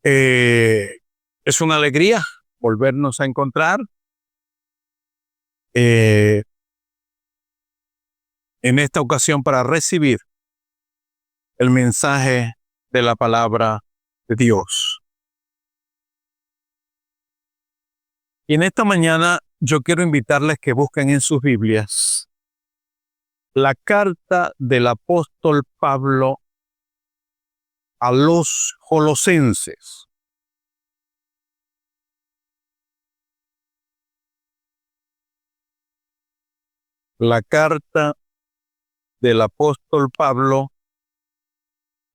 Eh, es una alegría volvernos a encontrar eh, en esta ocasión para recibir el mensaje de la palabra de Dios. Y en esta mañana yo quiero invitarles que busquen en sus Biblias la carta del apóstol Pablo a los Colosenses. La carta del apóstol Pablo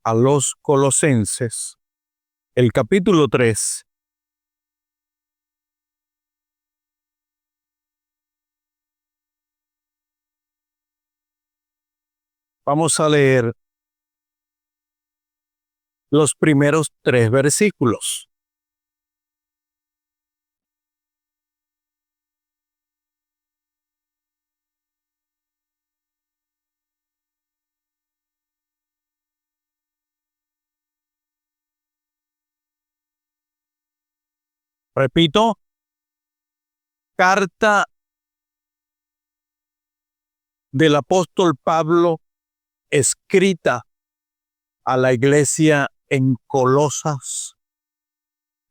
a los Colosenses, el capítulo 3. Vamos a leer los primeros 3 versículos. Repito, carta del apóstol Pablo escrita a la iglesia en Colosas,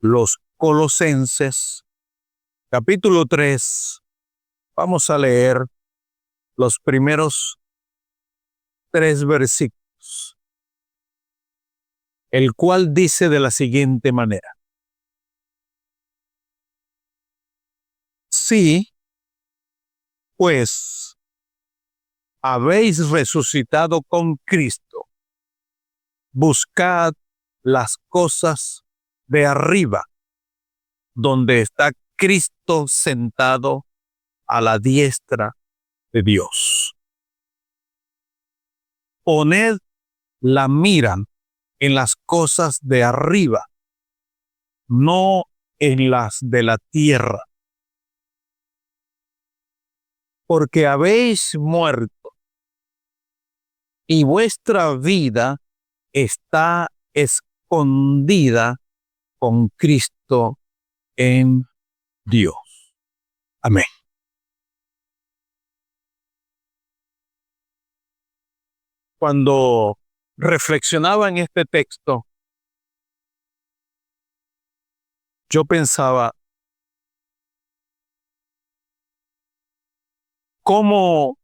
los Colosenses, capítulo 3. Vamos a leer los primeros 3 versículos, el cual dice de la siguiente manera: sí, pues habéis resucitado con Cristo, buscad las cosas de arriba, donde está Cristo sentado a la diestra de Dios. Poned la mira en las cosas de arriba, no en las de la tierra, porque habéis muerto y vuestra vida está escondida con Cristo en Dios. Amén. Cuando reflexionaba en este texto, yo pensaba, ¿cómo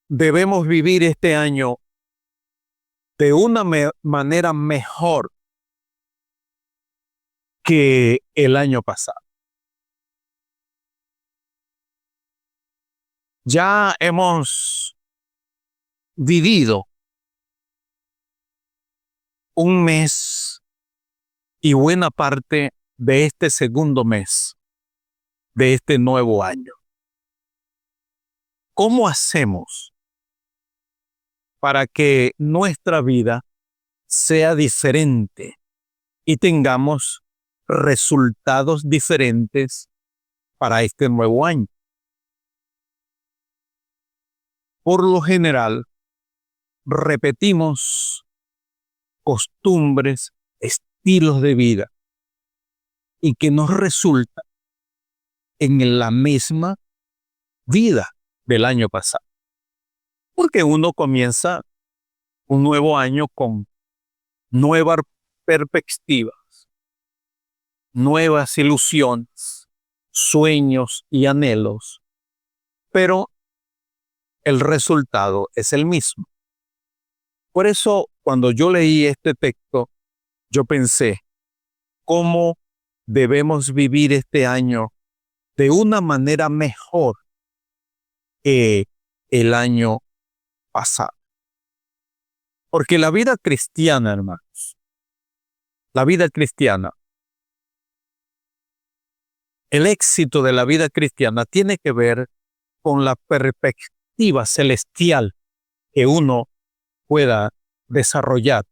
debemos vivir este año de una manera mejor que el año pasado? Ya hemos vivido un mes y buena parte de este segundo mes de este nuevo año. ¿Cómo hacemos para que nuestra vida sea diferente y tengamos resultados diferentes para este nuevo año? Por lo general, repetimos costumbres, estilos de vida, y que nos resulta en la misma vida del año pasado. Porque uno comienza un nuevo año con nuevas perspectivas, nuevas ilusiones, sueños y anhelos, pero el resultado es el mismo. Por eso, cuando yo leí este texto, yo pensé, ¿cómo debemos vivir este año de una manera mejor que el año pasado? Porque la vida cristiana, hermanos, la vida cristiana, el éxito de la vida cristiana tiene que ver con la perspectiva celestial que uno pueda desarrollar.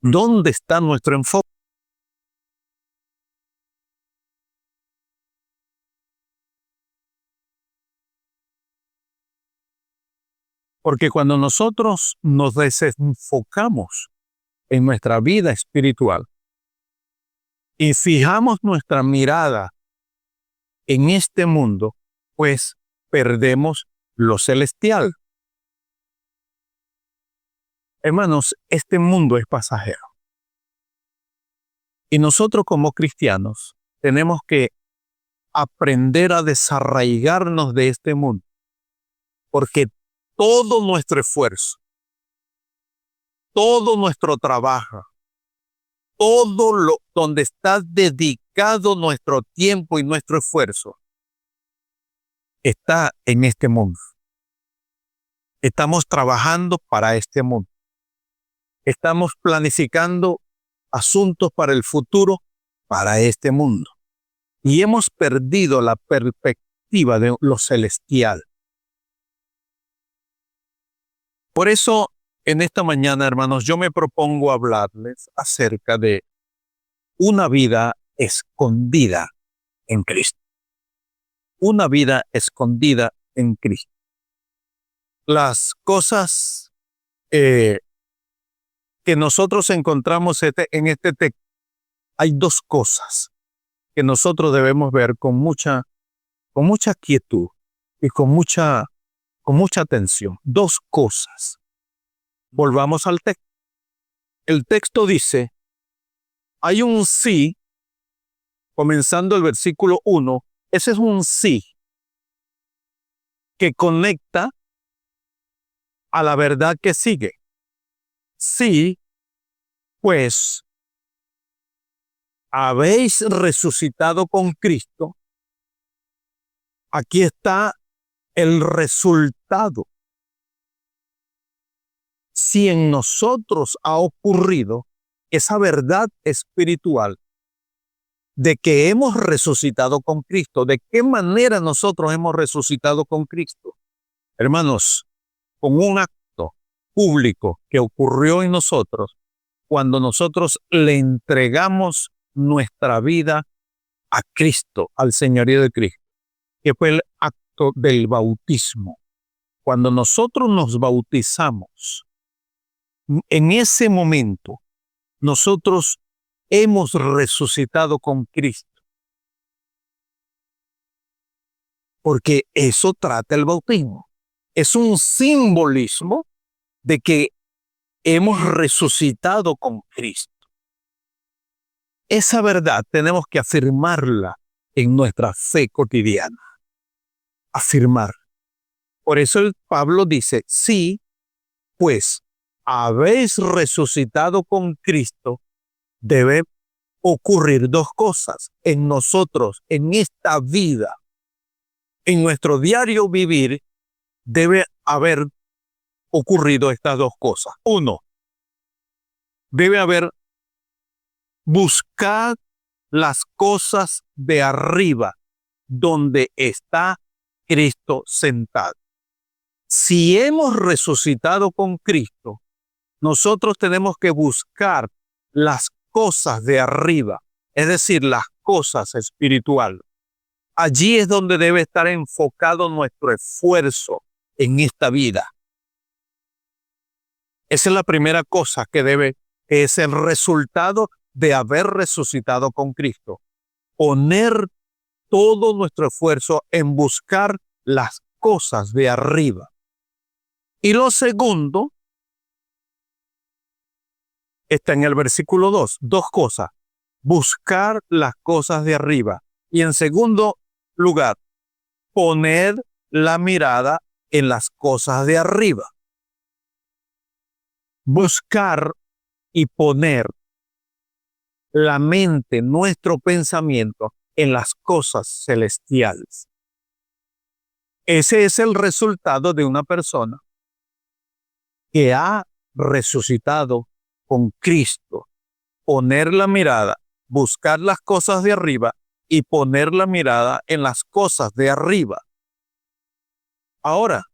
¿Dónde está nuestro enfoque? Porque cuando nosotros nos desenfocamos en nuestra vida espiritual y fijamos nuestra mirada en este mundo, pues perdemos lo celestial. Hermanos, este mundo es pasajero. Y nosotros como cristianos tenemos que aprender a desarraigarnos de este mundo, porque todo nuestro esfuerzo, todo nuestro trabajo, donde está dedicado nuestro tiempo y nuestro esfuerzo, está en este mundo. Estamos trabajando para este mundo. Estamos planificando asuntos para el futuro, para este mundo. Y hemos perdido la perspectiva de lo celestial. Por eso, en esta mañana, hermanos, yo me propongo hablarles acerca de una vida escondida en Cristo. Una vida escondida en Cristo. Las cosas que nosotros encontramos en este texto, hay dos cosas que nosotros debemos ver con mucha quietud y con mucha atención. Dos cosas. Volvamos al texto. El texto dice, hay un sí, comenzando el versículo 1, ese es un sí que conecta a la verdad que sigue. Sí, pues habéis resucitado con Cristo. Aquí está el resultado. Si en nosotros ha ocurrido esa verdad espiritual de que hemos resucitado con Cristo, ¿de qué manera nosotros hemos resucitado con Cristo? Hermanos, con un acto público que ocurrió en nosotros cuando nosotros le entregamos nuestra vida a Cristo, al señorío de Cristo, que fue el acto del bautismo. Cuando nosotros nos bautizamos, en ese momento nosotros hemos resucitado con Cristo. Porque eso trata el bautismo. Es un simbolismo de que hemos resucitado con Cristo. Esa verdad tenemos que afirmarla en nuestra fe cotidiana. Afirmar. Por eso Pablo dice, sí, pues habéis resucitado con Cristo, debe ocurrir dos cosas en nosotros, en esta vida. En nuestro diario vivir debe haber ocurrido estas dos cosas. Uno, debe haber buscado las cosas de arriba, donde está Cristo sentado. Si hemos resucitado con Cristo, nosotros tenemos que buscar las cosas de arriba, es decir, las cosas espirituales. Allí es donde debe estar enfocado nuestro esfuerzo en esta vida. Esa es la primera cosa que es el resultado de haber resucitado con Cristo. Poner todo nuestro esfuerzo en buscar las cosas de arriba. Y lo segundo está en el versículo 2. Dos cosas. Buscar las cosas de arriba. Y en segundo lugar, poner la mirada en las cosas de arriba. Buscar y poner la mente, nuestro pensamiento en las cosas celestiales. Ese es el resultado de una persona que ha resucitado con Cristo. Poner la mirada, buscar las cosas de arriba y poner la mirada en las cosas de arriba. Ahora,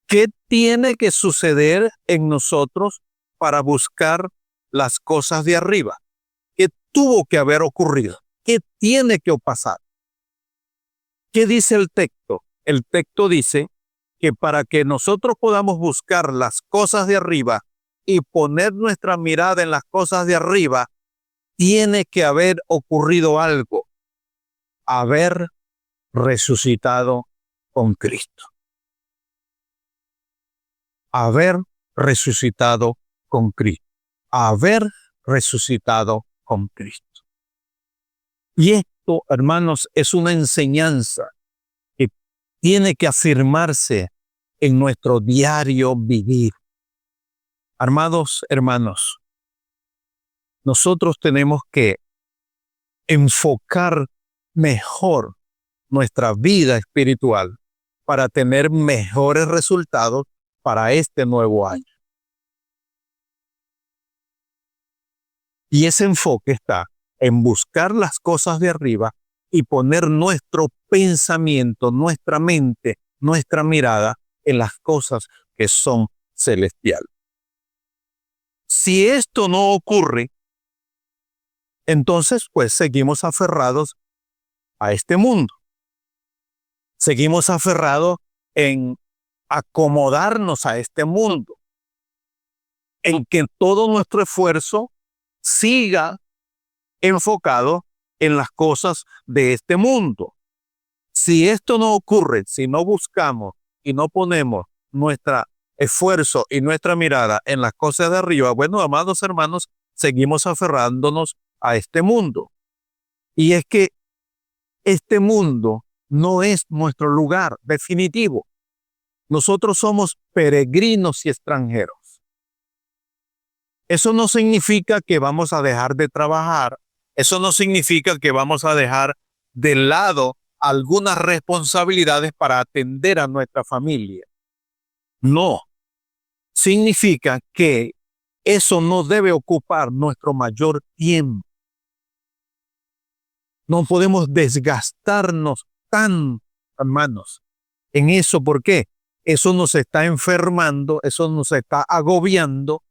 ¿qué tiene que suceder en nosotros para buscar las cosas de arriba? ¿Qué tuvo que haber ocurrido? ¿Qué tiene que pasar? ¿Qué dice el texto? El texto dice que para que nosotros podamos buscar las cosas de arriba, y poner nuestra mirada en las cosas de arriba, tiene que haber ocurrido algo, haber resucitado con Cristo. Haber resucitado con Cristo. Haber resucitado con Cristo. Y esto, hermanos, es una enseñanza que tiene que afirmarse en nuestro diario vivir. Amados hermanos, nosotros tenemos que enfocar mejor nuestra vida espiritual para tener mejores resultados para este nuevo año. Y ese enfoque está en buscar las cosas de arriba y poner nuestro pensamiento, nuestra mente, nuestra mirada en las cosas que son celestiales. Si esto no ocurre, entonces pues seguimos aferrados a este mundo. Seguimos aferrados en acomodarnos a este mundo, en que todo nuestro esfuerzo siga enfocado en las cosas de este mundo. Si esto no ocurre, si no buscamos y no ponemos nuestro esfuerzo y nuestra mirada en las cosas de arriba, bueno, amados hermanos, seguimos aferrándonos a este mundo. Y es que este mundo no es nuestro lugar definitivo. Nosotros somos peregrinos y extranjeros. Eso no significa que vamos a dejar de trabajar. Eso no significa que vamos a dejar de lado algunas responsabilidades para atender a nuestra familia. No. Significa que eso no debe ocupar nuestro mayor tiempo. No podemos desgastarnos tan, hermanos, en eso. ¿Por qué? Eso nos está enfermando, eso nos está agobiando.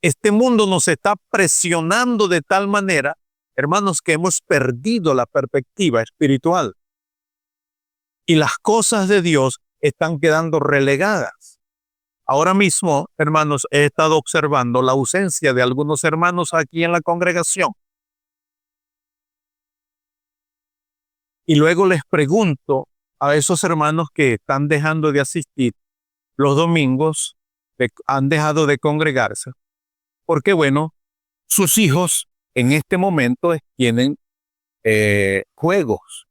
Este mundo nos está presionando de tal manera, hermanos, que hemos perdido la perspectiva espiritual. Y las cosas de Dios están quedando relegadas. Ahora mismo, hermanos, he estado observando la ausencia de algunos hermanos aquí en la congregación. Y luego les pregunto a esos hermanos que están dejando de asistir los domingos, han dejado de congregarse, porque bueno, sus hijos en este momento tienen juegos,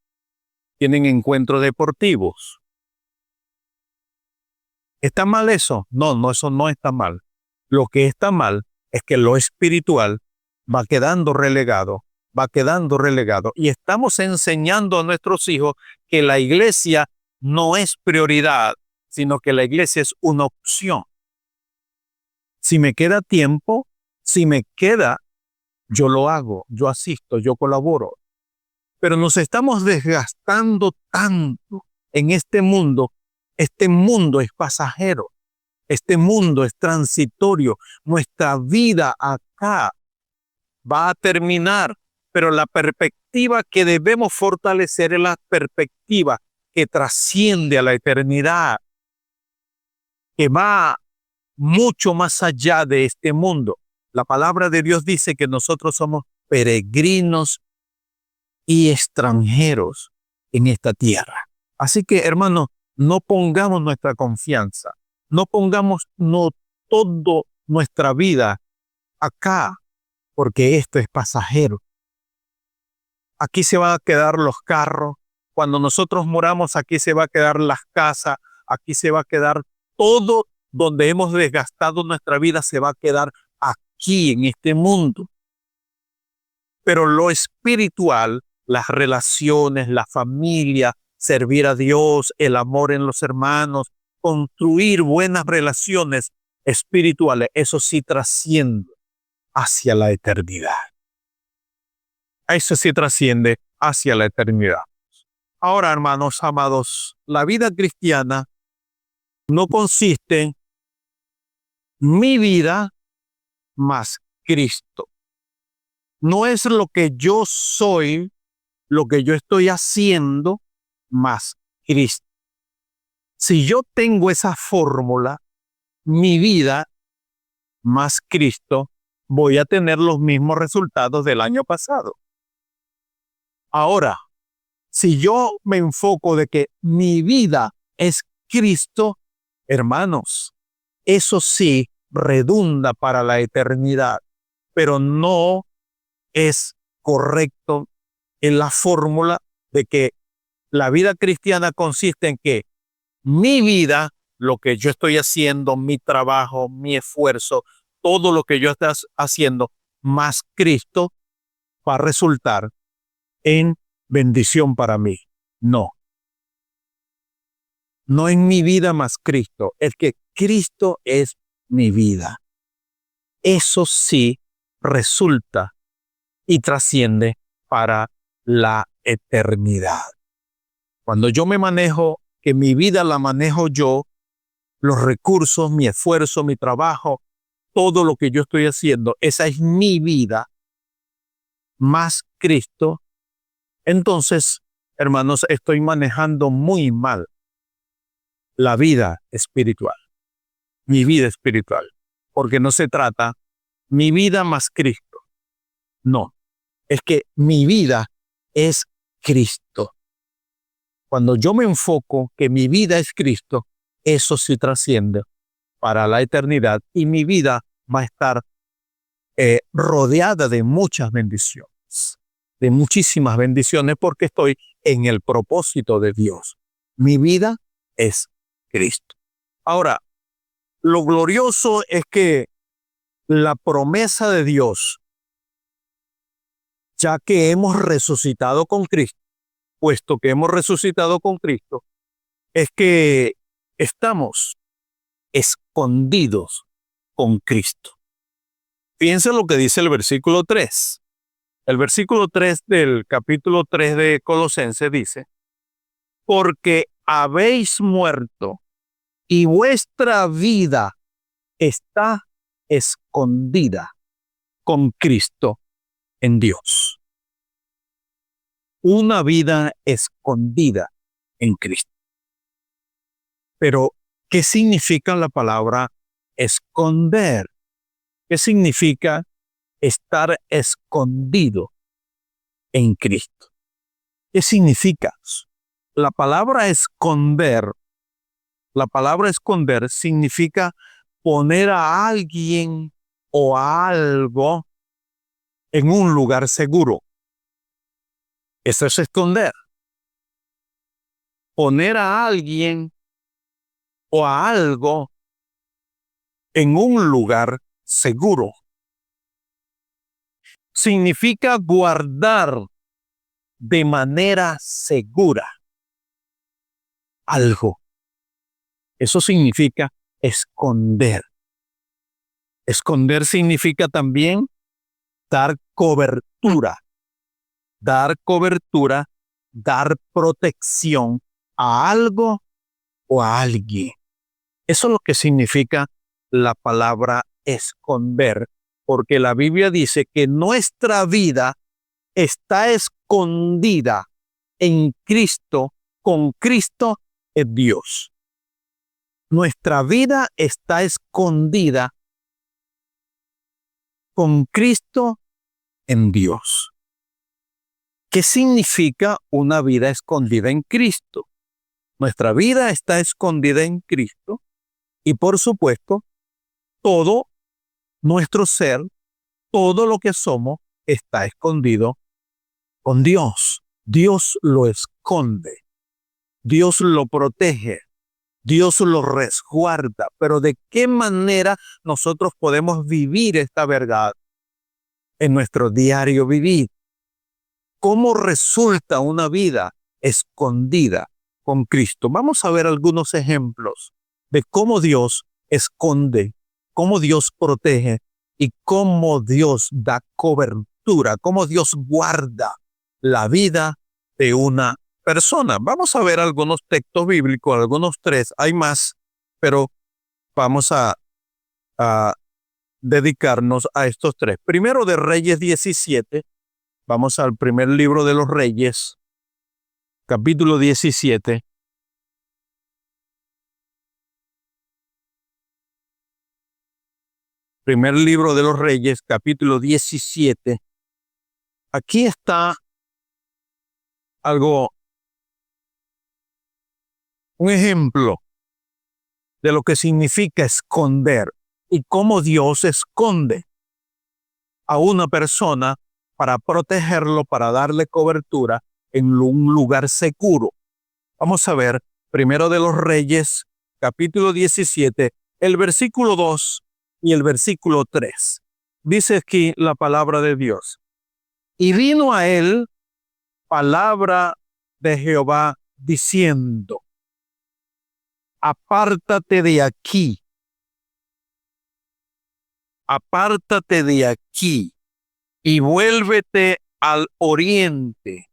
tienen encuentros deportivos. ¿Está mal eso? No, eso no está mal. Lo que está mal es que lo espiritual va quedando relegado, y estamos enseñando a nuestros hijos que la iglesia no es prioridad, sino que la iglesia es una opción. Si me queda tiempo, yo lo hago, yo asisto, yo colaboro. Pero nos estamos desgastando tanto en este mundo. Este mundo es pasajero. Este mundo es transitorio. Nuestra vida acá va a terminar. Pero la perspectiva que debemos fortalecer es la perspectiva que trasciende a la eternidad, que va mucho más allá de este mundo. La palabra de Dios dice que nosotros somos peregrinos y extranjeros en esta tierra. Así que, hermanos, no pongamos nuestra confianza, no pongamos toda nuestra vida acá, porque esto es pasajero. Aquí se van a quedar los carros. Cuando nosotros moramos, aquí se va a quedar las casas, aquí se va a quedar todo donde hemos desgastado nuestra vida, se va a quedar aquí en este mundo. Pero lo espiritual, las relaciones, la familia, servir a Dios, el amor en los hermanos, construir buenas relaciones espirituales, eso sí trasciende hacia la eternidad. Eso sí trasciende hacia la eternidad. Ahora, hermanos amados, la vida cristiana no consiste en mi vida más Cristo. No es lo que yo soy, lo que yo estoy haciendo, más Cristo. Si yo tengo esa fórmula, mi vida más Cristo, voy a tener los mismos resultados del año pasado. Ahora, si yo me enfoco de que mi vida es Cristo, hermanos, eso sí redunda para la eternidad, pero no es correcto en la fórmula de que la vida cristiana consiste en que mi vida, lo que yo estoy haciendo, mi trabajo, mi esfuerzo, todo lo que yo estoy haciendo, más Cristo, va a resultar en bendición para mí. No, no en mi vida más Cristo, es que Cristo es mi vida. Eso sí resulta y trasciende para la eternidad. Cuando yo me manejo, que mi vida la manejo yo, los recursos, mi esfuerzo, mi trabajo, todo lo que yo estoy haciendo, esa es mi vida más Cristo, entonces, hermanos, estoy manejando muy mal la vida espiritual, mi vida espiritual, porque no se trata mi vida más Cristo, no, es que mi vida es Cristo. Cuando yo me enfoco que mi vida es Cristo, eso sí trasciende para la eternidad y mi vida va a estar rodeada de muchas bendiciones, de muchísimas bendiciones porque estoy en el propósito de Dios. Mi vida es Cristo. Ahora, lo glorioso es que la promesa de Dios, ya que hemos resucitado con Cristo, puesto que hemos resucitado con Cristo, es que estamos escondidos con Cristo. Fíjense lo que dice el versículo 3. El versículo 3 del capítulo 3 de Colosenses dice, porque habéis muerto y vuestra vida está escondida con Cristo en Dios. Una vida escondida en Cristo. Pero, ¿qué significa la palabra esconder? ¿Qué significa estar escondido en Cristo? ¿Qué significa? La palabra esconder significa poner a alguien o a algo en un lugar seguro. Eso es esconder. Poner a alguien o a algo en un lugar seguro. Significa guardar de manera segura algo. Eso significa esconder. Esconder significa también dar cobertura. Dar cobertura, dar protección a algo o a alguien. Eso es lo que significa la palabra esconder, porque la Biblia dice que nuestra vida está escondida en Cristo, con Cristo en Dios. Nuestra vida está escondida con Cristo en Dios. ¿Qué significa una vida escondida en Cristo? Nuestra vida está escondida en Cristo y por supuesto todo nuestro ser, todo lo que somos está escondido con Dios. Dios lo esconde, Dios lo protege, Dios lo resguarda. Pero ¿de qué manera nosotros podemos vivir esta verdad en nuestro diario vivir? ¿Cómo resulta una vida escondida con Cristo? Vamos a ver algunos ejemplos de cómo Dios esconde, cómo Dios protege y cómo Dios da cobertura, cómo Dios guarda la vida de una persona. Vamos a ver algunos textos bíblicos, algunos 3, hay más, pero vamos a dedicarnos a estos 3. Primero de Reyes 17. Vamos al primer libro de los Reyes, capítulo 17. Primer libro de los Reyes, capítulo 17. Aquí está un ejemplo de lo que significa esconder y cómo Dios esconde a una persona para protegerlo, para darle cobertura en un lugar seguro. Vamos a ver, Primero de los Reyes, capítulo 17, el versículo 2 y el versículo 3. Dice aquí la palabra de Dios. Y vino a él palabra de Jehová diciendo: apártate de aquí y vuélvete al oriente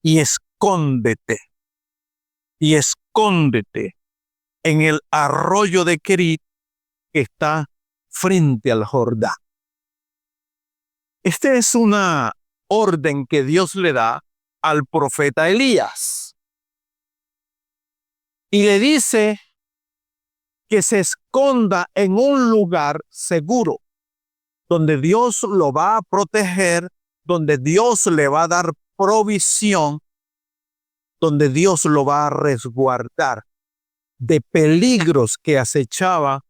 y escóndete en el arroyo de Querit que está frente al Jordán. Esta es una orden que Dios le da al profeta Elías. Y le dice que se esconda en un lugar seguro, donde Dios lo va a proteger, donde Dios le va a dar provisión, donde Dios lo va a resguardar de peligros que acechaba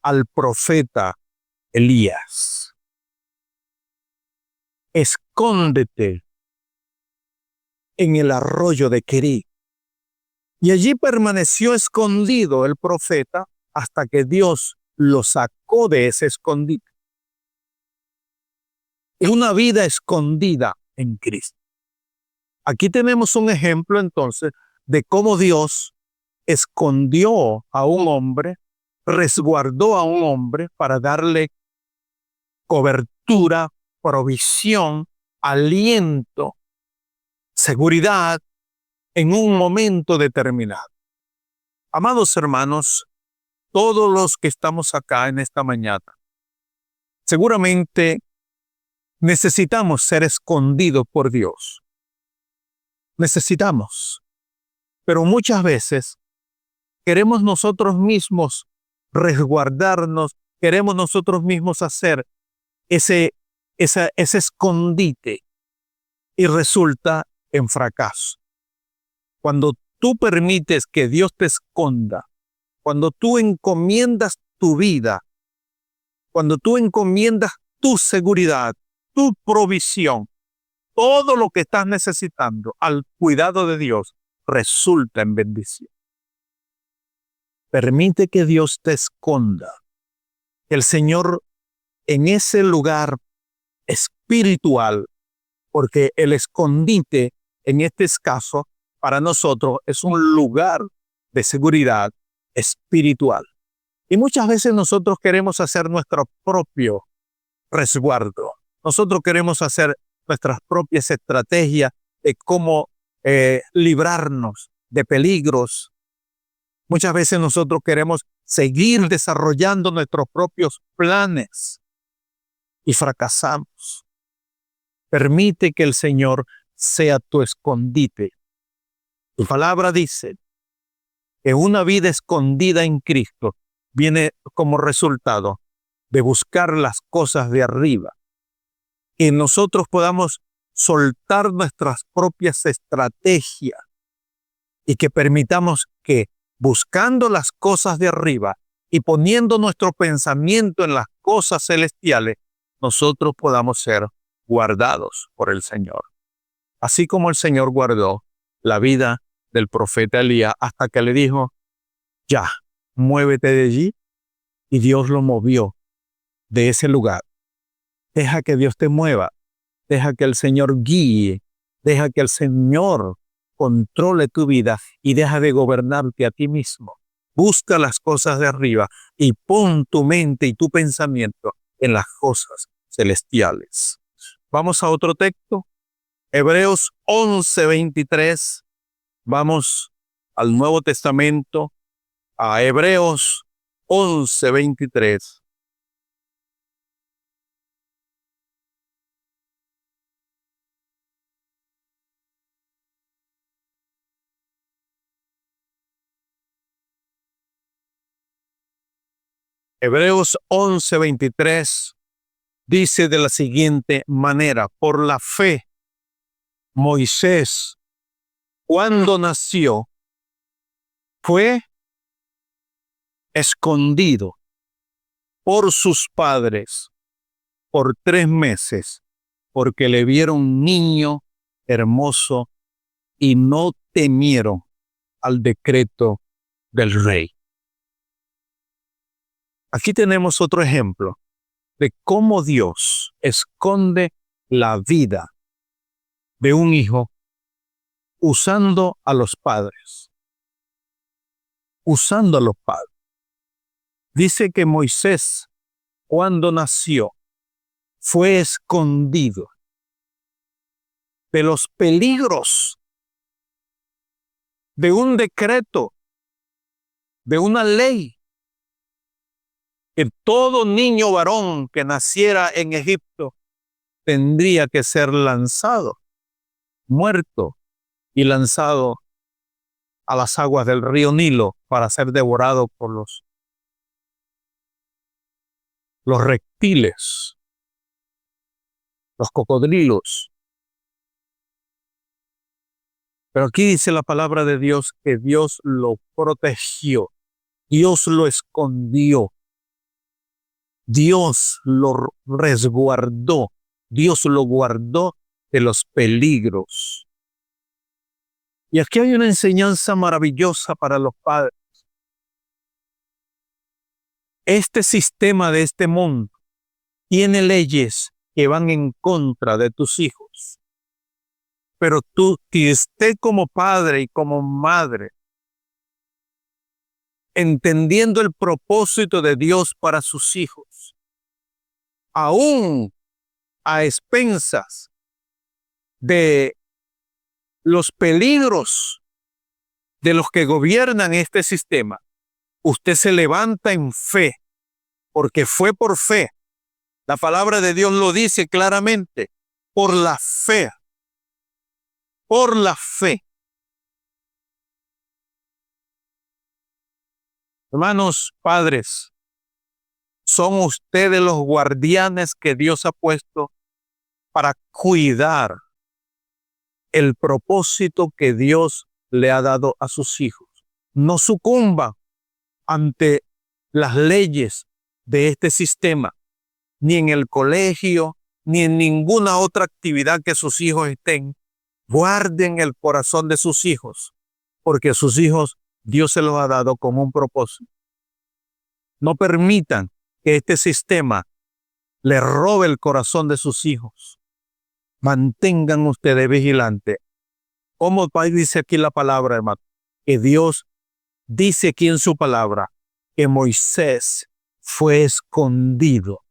al profeta Elías. Escóndete en el arroyo de Querit. Y allí permaneció escondido el profeta hasta que Dios lo sacó de ese escondite. Una vida escondida en Cristo. Aquí tenemos un ejemplo entonces de cómo Dios escondió a un hombre, resguardó a un hombre para darle cobertura, provisión, aliento, seguridad en un momento determinado. Amados hermanos, todos los que estamos acá en esta mañana, seguramente necesitamos ser escondidos por Dios. Necesitamos. Pero muchas veces queremos nosotros mismos resguardarnos, queremos nosotros mismos hacer ese escondite y resulta en fracaso. Cuando tú permites que Dios te esconda, cuando tú encomiendas tu vida, cuando tú encomiendas tu seguridad, tu provisión, todo lo que estás necesitando al cuidado de Dios, resulta en bendición. Permite que Dios te esconda. Que el Señor en ese lugar espiritual, porque el escondite en este caso para nosotros es un lugar de seguridad espiritual. Y muchas veces nosotros queremos hacer nuestro propio resguardo. Nosotros queremos hacer nuestras propias estrategias de cómo librarnos de peligros. Muchas veces nosotros queremos seguir desarrollando nuestros propios planes y fracasamos. Permite que el Señor sea tu escondite. Tu palabra dice que una vida escondida en Cristo viene como resultado de buscar las cosas de arriba. Que nosotros podamos soltar nuestras propias estrategias y que permitamos que buscando las cosas de arriba y poniendo nuestro pensamiento en las cosas celestiales, nosotros podamos ser guardados por el Señor. Así como el Señor guardó la vida del profeta Elías hasta que le dijo: ya, muévete de allí, y Dios lo movió de ese lugar. Deja que Dios te mueva, deja que el Señor guíe, deja que el Señor controle tu vida y deja de gobernarte a ti mismo. Busca las cosas de arriba y pon tu mente y tu pensamiento en las cosas celestiales. Vamos a otro texto, Hebreos 11:23. Vamos al Nuevo Testamento, a Hebreos 11:23. Hebreos 11:23 dice de la siguiente manera: por la fe, Moisés, cuando nació, fue escondido por sus padres por 3 meses, porque le vieron niño hermoso y no temieron al decreto del rey. Aquí tenemos otro ejemplo de cómo Dios esconde la vida de un hijo usando a los padres. Usando a los padres. Dice que Moisés, cuando nació, fue escondido de los peligros de un decreto, de una ley, que todo niño varón que naciera en Egipto tendría que ser lanzado, muerto y lanzado a las aguas del río Nilo para ser devorado por los reptiles, los cocodrilos. Pero aquí dice la palabra de Dios que Dios lo protegió, Dios lo escondió, Dios lo resguardó, Dios lo guardó de los peligros. Y aquí hay una enseñanza maravillosa para los padres. Este sistema de este mundo tiene leyes que van en contra de tus hijos. Pero tú, que esté como padre y como madre, entendiendo el propósito de Dios para sus hijos, aún a expensas de los peligros de los que gobiernan este sistema, usted se levanta en fe, porque fue por fe. La palabra de Dios lo dice claramente, por la fe. Por la fe. Hermanos padres, son ustedes los guardianes que Dios ha puesto para cuidar el propósito que Dios le ha dado a sus hijos. No sucumban ante las leyes de este sistema, ni en el colegio, ni en ninguna otra actividad que sus hijos estén. Guarden el corazón de sus hijos, porque sus hijos Dios se los ha dado con un propósito. No permitan que este sistema le robe el corazón de sus hijos. Mantengan ustedes vigilantes. Como dice aquí la palabra, hermano, que Dios dice aquí en su palabra que Moisés fue escondido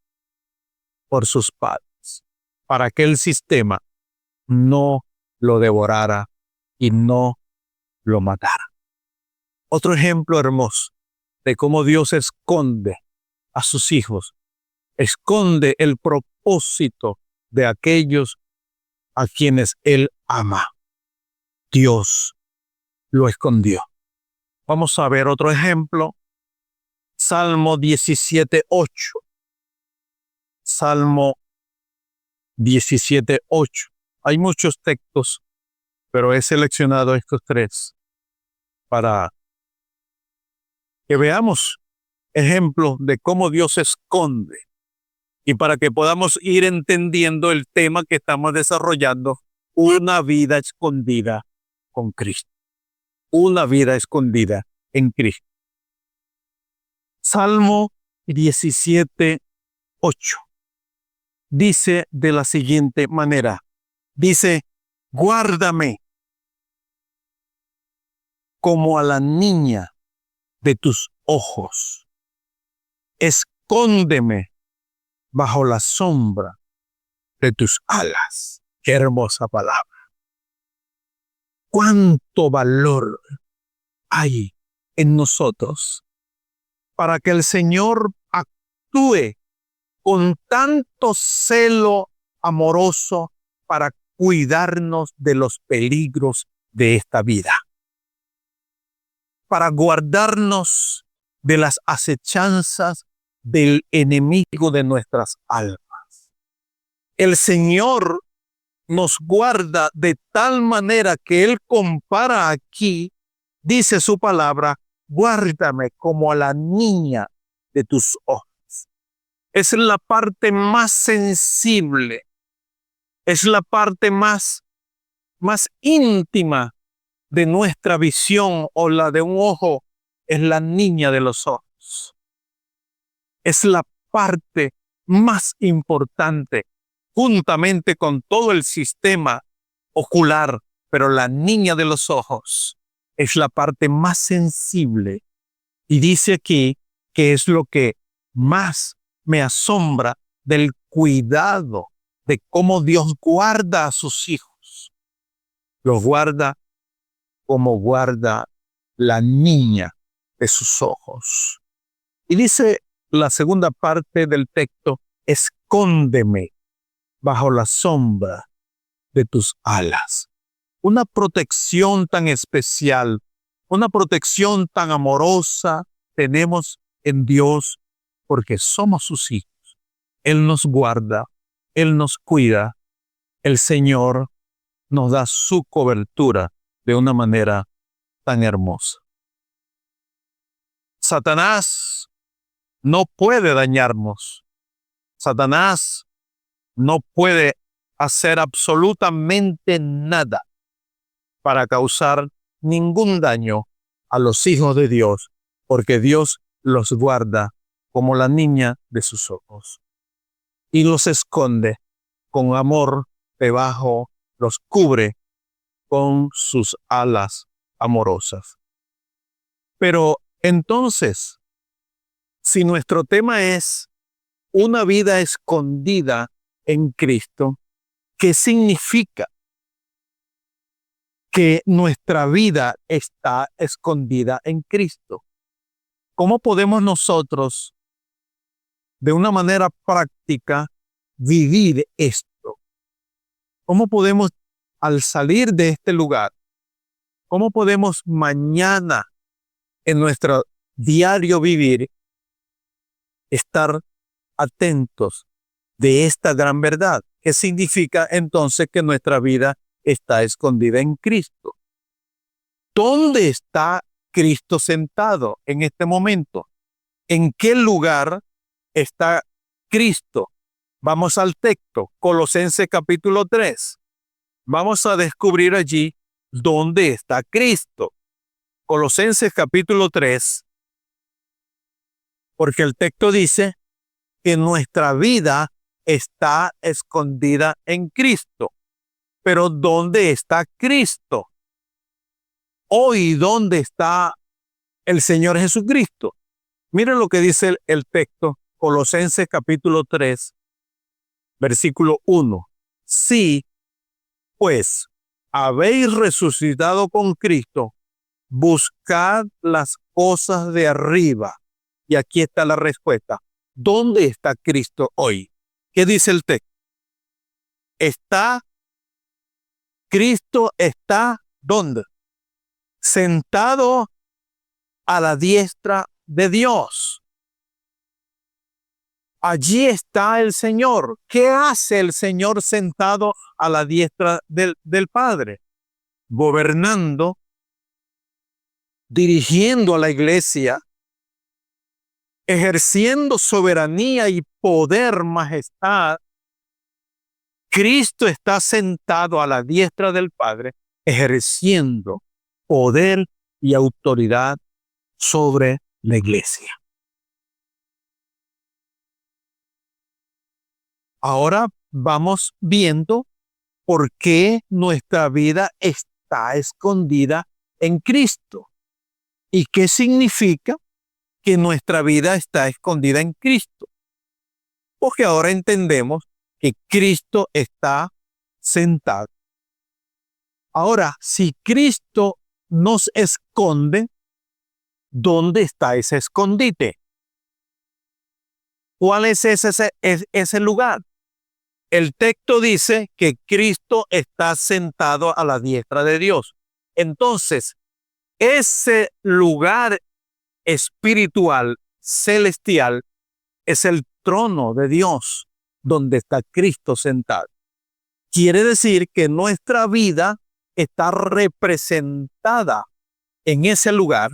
por sus padres para que el sistema no lo devorara y no lo matara. Otro ejemplo hermoso de cómo Dios esconde a sus hijos, esconde el propósito de aquellos a quienes Él ama. Dios lo escondió. Vamos a ver otro ejemplo. Salmo 17:8. Salmo 17:8. Hay muchos textos, pero he seleccionado estos 3 para que veamos ejemplos de cómo Dios esconde y para que podamos ir entendiendo el tema que estamos desarrollando, una vida escondida con Cristo. Una vida escondida en Cristo. Salmo 17:8 dice de la siguiente manera. Dice, guárdame como a la niña de tus ojos. Escóndeme bajo la sombra de tus alas. Qué hermosa palabra. Cuánto valor hay en nosotros para que el Señor actúe con tanto celo amoroso para cuidarnos de los peligros de esta vida, para guardarnos de las acechanzas del enemigo de nuestras almas. El Señor nos guarda de tal manera que Él compara aquí, dice su palabra, guárdame como a la niña de tus ojos. Es la parte más sensible, es la parte más íntima de nuestra visión, o la de un ojo, es la niña de los ojos. Es la parte más importante, juntamente con todo el sistema ocular, pero la niña de los ojos es la parte más sensible. Y dice aquí que es lo que más me asombra del cuidado de cómo Dios guarda a sus hijos. Los guarda como guarda la niña de sus ojos. Y dice la segunda parte del texto, escóndeme bajo la sombra de tus alas. Una protección tan especial, una protección tan amorosa tenemos en Dios porque somos sus hijos. Él nos guarda, Él nos cuida, el Señor nos da su cobertura de una manera tan hermosa. Satanás no puede dañarnos. Satanás no puede hacer absolutamente nada para causar ningún daño a los hijos de Dios, porque Dios los guarda como la niña de sus ojos y los esconde con amor debajo, los cubre con sus alas amorosas. Pero entonces, si nuestro tema es una vida escondida en Cristo, ¿qué significa que nuestra vida está escondida en Cristo? ¿Cómo podemos nosotros, de una manera práctica, vivir esto? ¿Cómo podemos, al salir de este lugar, cómo podemos mañana en nuestro diario vivir estar atentos de esta gran verdad? ¿Qué significa entonces que nuestra vida está escondida en Cristo? ¿Dónde está Cristo sentado en este momento? ¿En qué lugar está Cristo? Vamos al texto, Colosenses capítulo 3. Vamos a descubrir allí dónde está Cristo. Colosenses capítulo 3, porque el texto dice que nuestra vida está escondida en Cristo. Pero ¿dónde está Cristo? Hoy, ¿dónde está el Señor Jesucristo? Miren lo que dice el texto, Colosenses capítulo 3, versículo 1. Sí, pues, habéis resucitado con Cristo, buscad las cosas de arriba. Y aquí está la respuesta. ¿Dónde está Cristo hoy? ¿Qué dice el texto? Cristo está, ¿dónde? Sentado a la diestra de Dios. Allí está el Señor. ¿Qué hace el Señor sentado a la diestra del Padre? Gobernando, dirigiendo a la iglesia, ejerciendo soberanía y poder, majestad. Cristo está sentado a la diestra del Padre, ejerciendo poder y autoridad sobre la iglesia. Ahora vamos viendo por qué nuestra vida está escondida en Cristo. ¿Y qué significa que nuestra vida está escondida en Cristo? Porque ahora entendemos que Cristo está sentado. Ahora, si Cristo nos esconde, ¿dónde está ese escondite? ¿Cuál es ese lugar? El texto dice que Cristo está sentado a la diestra de Dios. Entonces, ese lugar espiritual, celestial, es el trono de Dios donde está Cristo sentado. Quiere decir que nuestra vida está representada en ese lugar.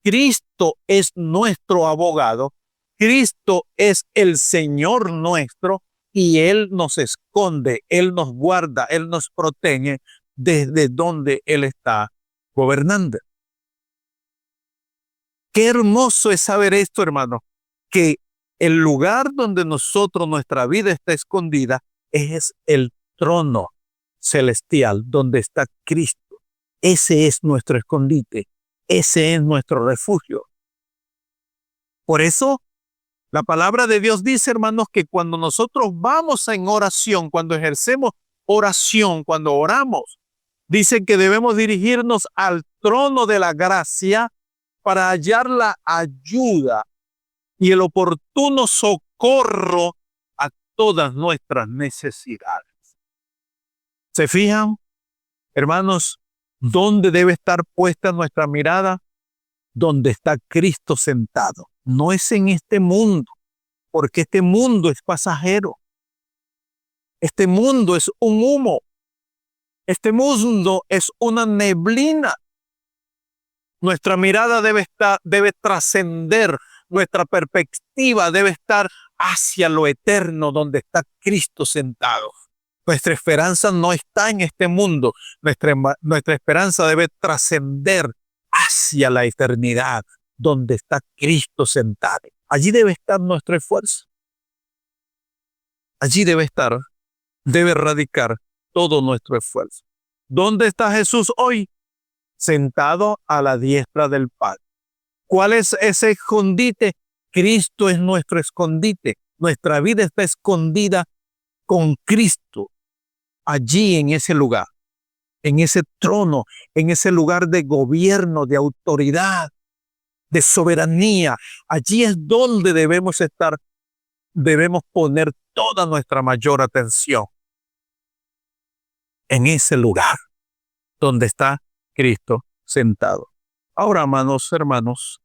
Cristo es nuestro abogado. Cristo es el Señor nuestro y Él nos esconde, Él nos guarda, Él nos protege desde donde Él está gobernando. Qué hermoso es saber esto, hermano, que el lugar donde nuestra vida está escondida es el trono celestial donde está Cristo. Ese es nuestro escondite, ese es nuestro refugio. Por eso, la palabra de Dios dice, hermanos, que cuando nosotros vamos en oración, cuando ejercemos oración, cuando oramos, dice que debemos dirigirnos al trono de la gracia para hallar la ayuda y el oportuno socorro a todas nuestras necesidades. ¿Se fijan, hermanos, dónde debe estar puesta nuestra mirada? Donde está Cristo sentado. No es en este mundo, porque este mundo es pasajero. Este mundo es un humo. Este mundo es una neblina. Nuestra mirada debe trascender, nuestra perspectiva debe estar hacia lo eterno, donde está Cristo sentado. Nuestra esperanza no está en este mundo. Nuestra esperanza debe trascender hacia la eternidad, donde está Cristo sentado. Allí debe estar nuestro esfuerzo. Allí debe radicar todo nuestro esfuerzo. ¿Dónde está Jesús hoy? Sentado a la diestra del Padre. ¿Cuál es ese escondite? Cristo es nuestro escondite. Nuestra vida está escondida con Cristo. Allí en ese lugar, en ese trono, en ese lugar de gobierno, de autoridad, de soberanía. Allí es donde debemos estar. Debemos poner toda nuestra mayor atención. En ese lugar donde está Cristo sentado. Ahora, hermanos,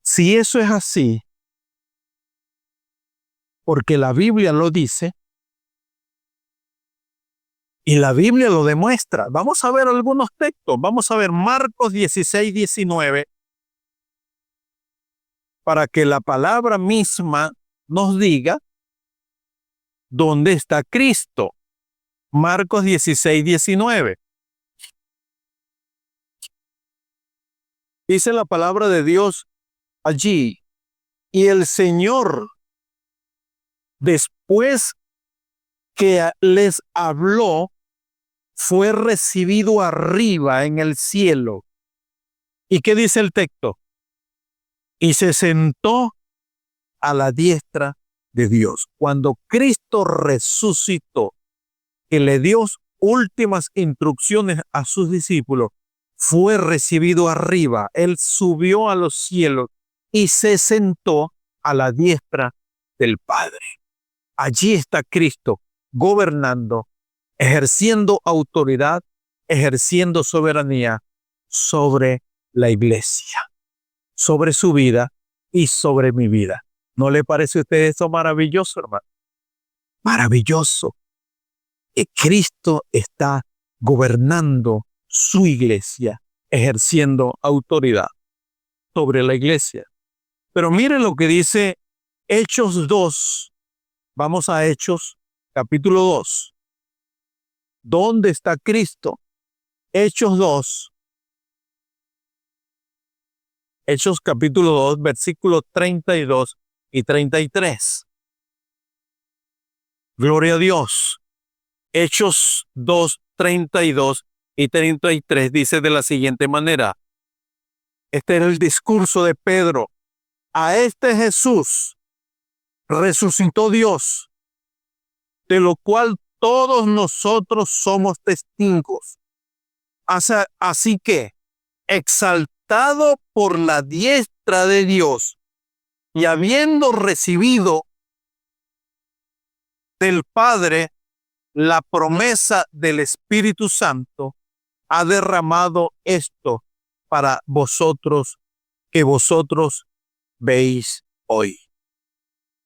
si eso es así, porque la Biblia lo dice, y la Biblia lo demuestra. Vamos a ver algunos textos. Vamos a ver Marcos 16, 19, para que la palabra misma nos diga dónde está Cristo. Marcos 16, 19. Dice la palabra de Dios allí, y el Señor, después que les habló, fue recibido arriba en el cielo. ¿Y qué dice el texto? Y se sentó a la diestra de Dios. Cuando Cristo resucitó, que le dio últimas instrucciones a sus discípulos, fue recibido arriba. Él subió a los cielos y se sentó a la diestra del Padre. Allí está Cristo gobernando, ejerciendo autoridad, ejerciendo soberanía sobre la iglesia, sobre su vida y sobre mi vida. ¿No le parece a usted eso maravilloso, hermano? Maravilloso. Que Cristo está gobernando su iglesia, ejerciendo autoridad sobre la iglesia. Pero mire lo que dice Hechos 2. Vamos a Hechos capítulo 2. ¿Dónde está Cristo? Hechos 2. Hechos capítulo 2, versículos 32 y 33. Gloria a Dios. Hechos 2, 32 y 33 dice de la siguiente manera. Este era el discurso de Pedro. A este Jesús resucitó Dios, de lo cual todos nosotros somos testigos. Así que, exaltado por la diestra de Dios y habiendo recibido del Padre la promesa del Espíritu Santo, ha derramado esto para vosotros, que vosotros veis hoy.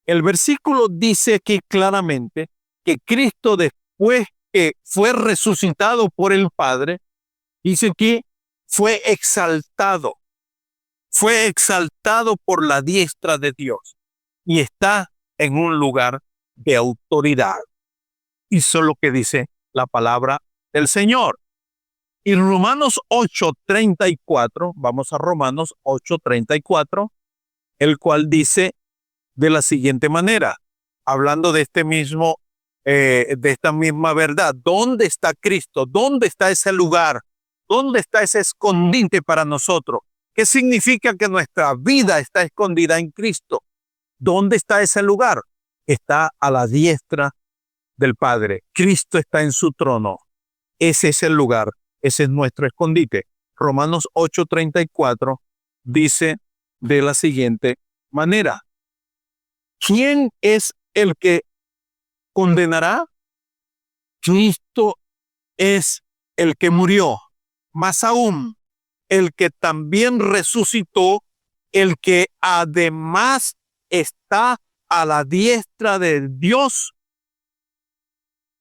El versículo dice aquí claramente que Cristo, después que fue resucitado por el Padre, dice que fue exaltado por la diestra de Dios y está en un lugar de autoridad. Y eso es lo que dice la palabra del Señor. Y Romanos 8:34, vamos a Romanos 8:34, el cual dice de la siguiente manera, hablando de de esta misma verdad. ¿Dónde está Cristo? ¿Dónde está ese lugar? ¿Dónde está ese escondite para nosotros? ¿Qué significa que nuestra vida está escondida en Cristo? ¿Dónde está ese lugar? Está a la diestra del Padre. Cristo está en su trono. Ese es el lugar. Ese es nuestro escondite. Romanos 8:34 dice de la siguiente manera: ¿quién es el que condenará? Cristo es el que murió, más aún, el que también resucitó, el que además está a la diestra de Dios,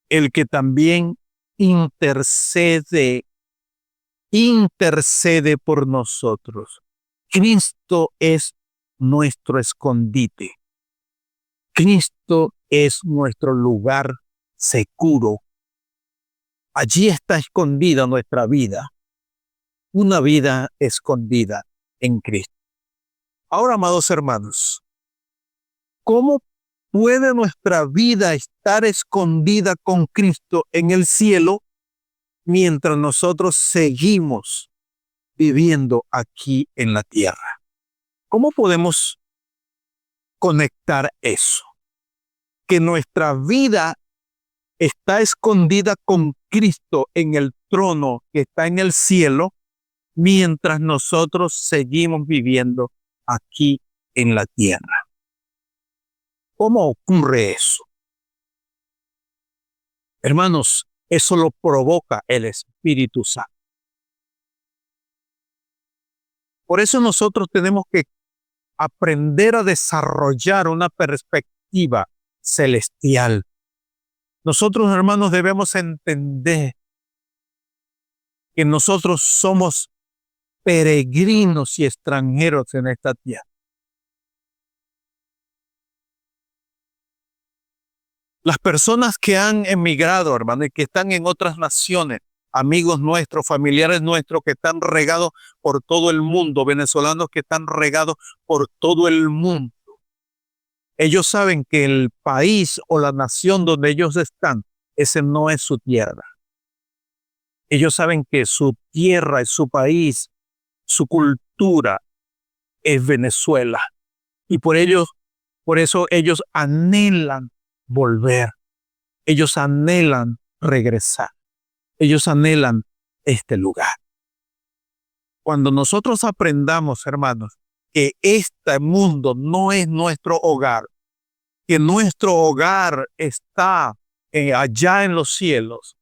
el que también intercede por nosotros. Cristo es nuestro escondite. Cristo es nuestro lugar seguro. Allí está escondida nuestra vida, una vida escondida en Cristo. Ahora, amados hermanos, ¿cómo puede nuestra vida estar escondida con Cristo en el cielo mientras nosotros seguimos viviendo aquí en la tierra? ¿Cómo podemos conectar eso? Que nuestra vida está escondida con Cristo en el trono que está en el cielo, mientras nosotros seguimos viviendo aquí en la tierra. ¿Cómo ocurre eso? Hermanos, eso lo provoca el Espíritu Santo. Por eso nosotros tenemos que aprender a desarrollar una perspectiva celestial. Nosotros, hermanos, debemos entender que nosotros somos peregrinos y extranjeros en esta tierra. Las personas que han emigrado, hermano, y que están en otras naciones, amigos nuestros, familiares nuestros que están regados por todo el mundo, venezolanos que están regados por todo el mundo. Ellos saben que el país o la nación donde ellos están, ese no es su tierra. Ellos saben que su tierra es su país, su cultura es Venezuela. Y por eso ellos anhelan volver. Ellos anhelan regresar. Ellos anhelan este lugar. Cuando nosotros aprendamos, hermanos, que este mundo no es nuestro hogar, que nuestro hogar está allá en los cielos,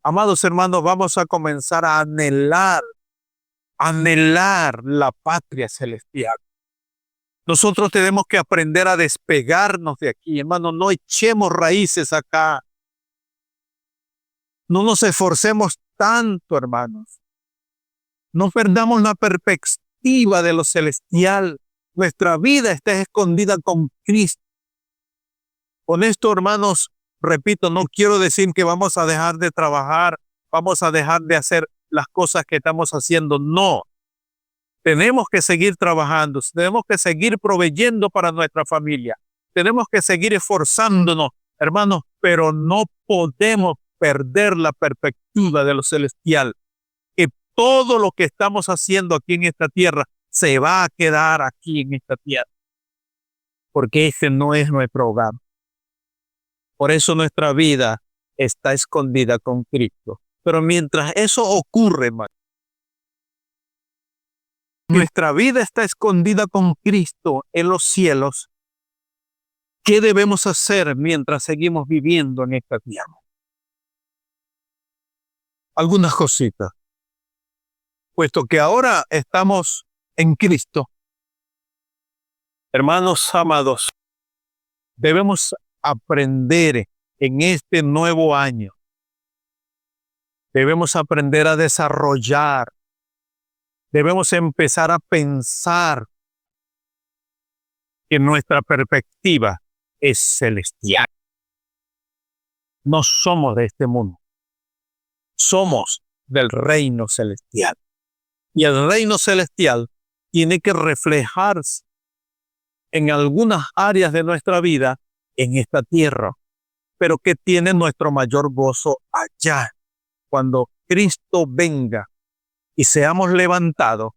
amados hermanos, vamos a comenzar a anhelar la patria celestial. Nosotros tenemos que aprender a despegarnos de aquí, hermanos. No echemos raíces acá. No nos esforcemos tanto, hermanos. No perdamos la perspectiva de lo celestial. Nuestra vida está escondida con Cristo. Con esto, hermanos, repito, no quiero decir que vamos a dejar de trabajar, vamos a dejar de hacer las cosas que estamos haciendo. No. Tenemos que seguir trabajando, tenemos que seguir proveyendo para nuestra familia, tenemos que seguir esforzándonos, hermanos, pero no podemos perder la perspectiva de lo celestial, que todo lo que estamos haciendo aquí en esta tierra se va a quedar aquí en esta tierra, porque ese no es nuestro hogar. Por eso nuestra vida está escondida con Cristo. Pero mientras eso ocurre, hermano, nuestra vida está escondida con Cristo en los cielos. ¿Qué debemos hacer mientras seguimos viviendo en esta tierra? Algunas cositas. Puesto que ahora estamos en Cristo, Hermanos amados, debemos aprender en este nuevo año. Debemos aprender a desarrollar. Debemos empezar a pensar que nuestra perspectiva es celestial. No somos de este mundo. Somos del reino celestial. Y el reino celestial tiene que reflejarse en algunas áreas de nuestra vida en esta tierra, pero que tiene nuestro mayor gozo allá, cuando Cristo venga y seamos levantados,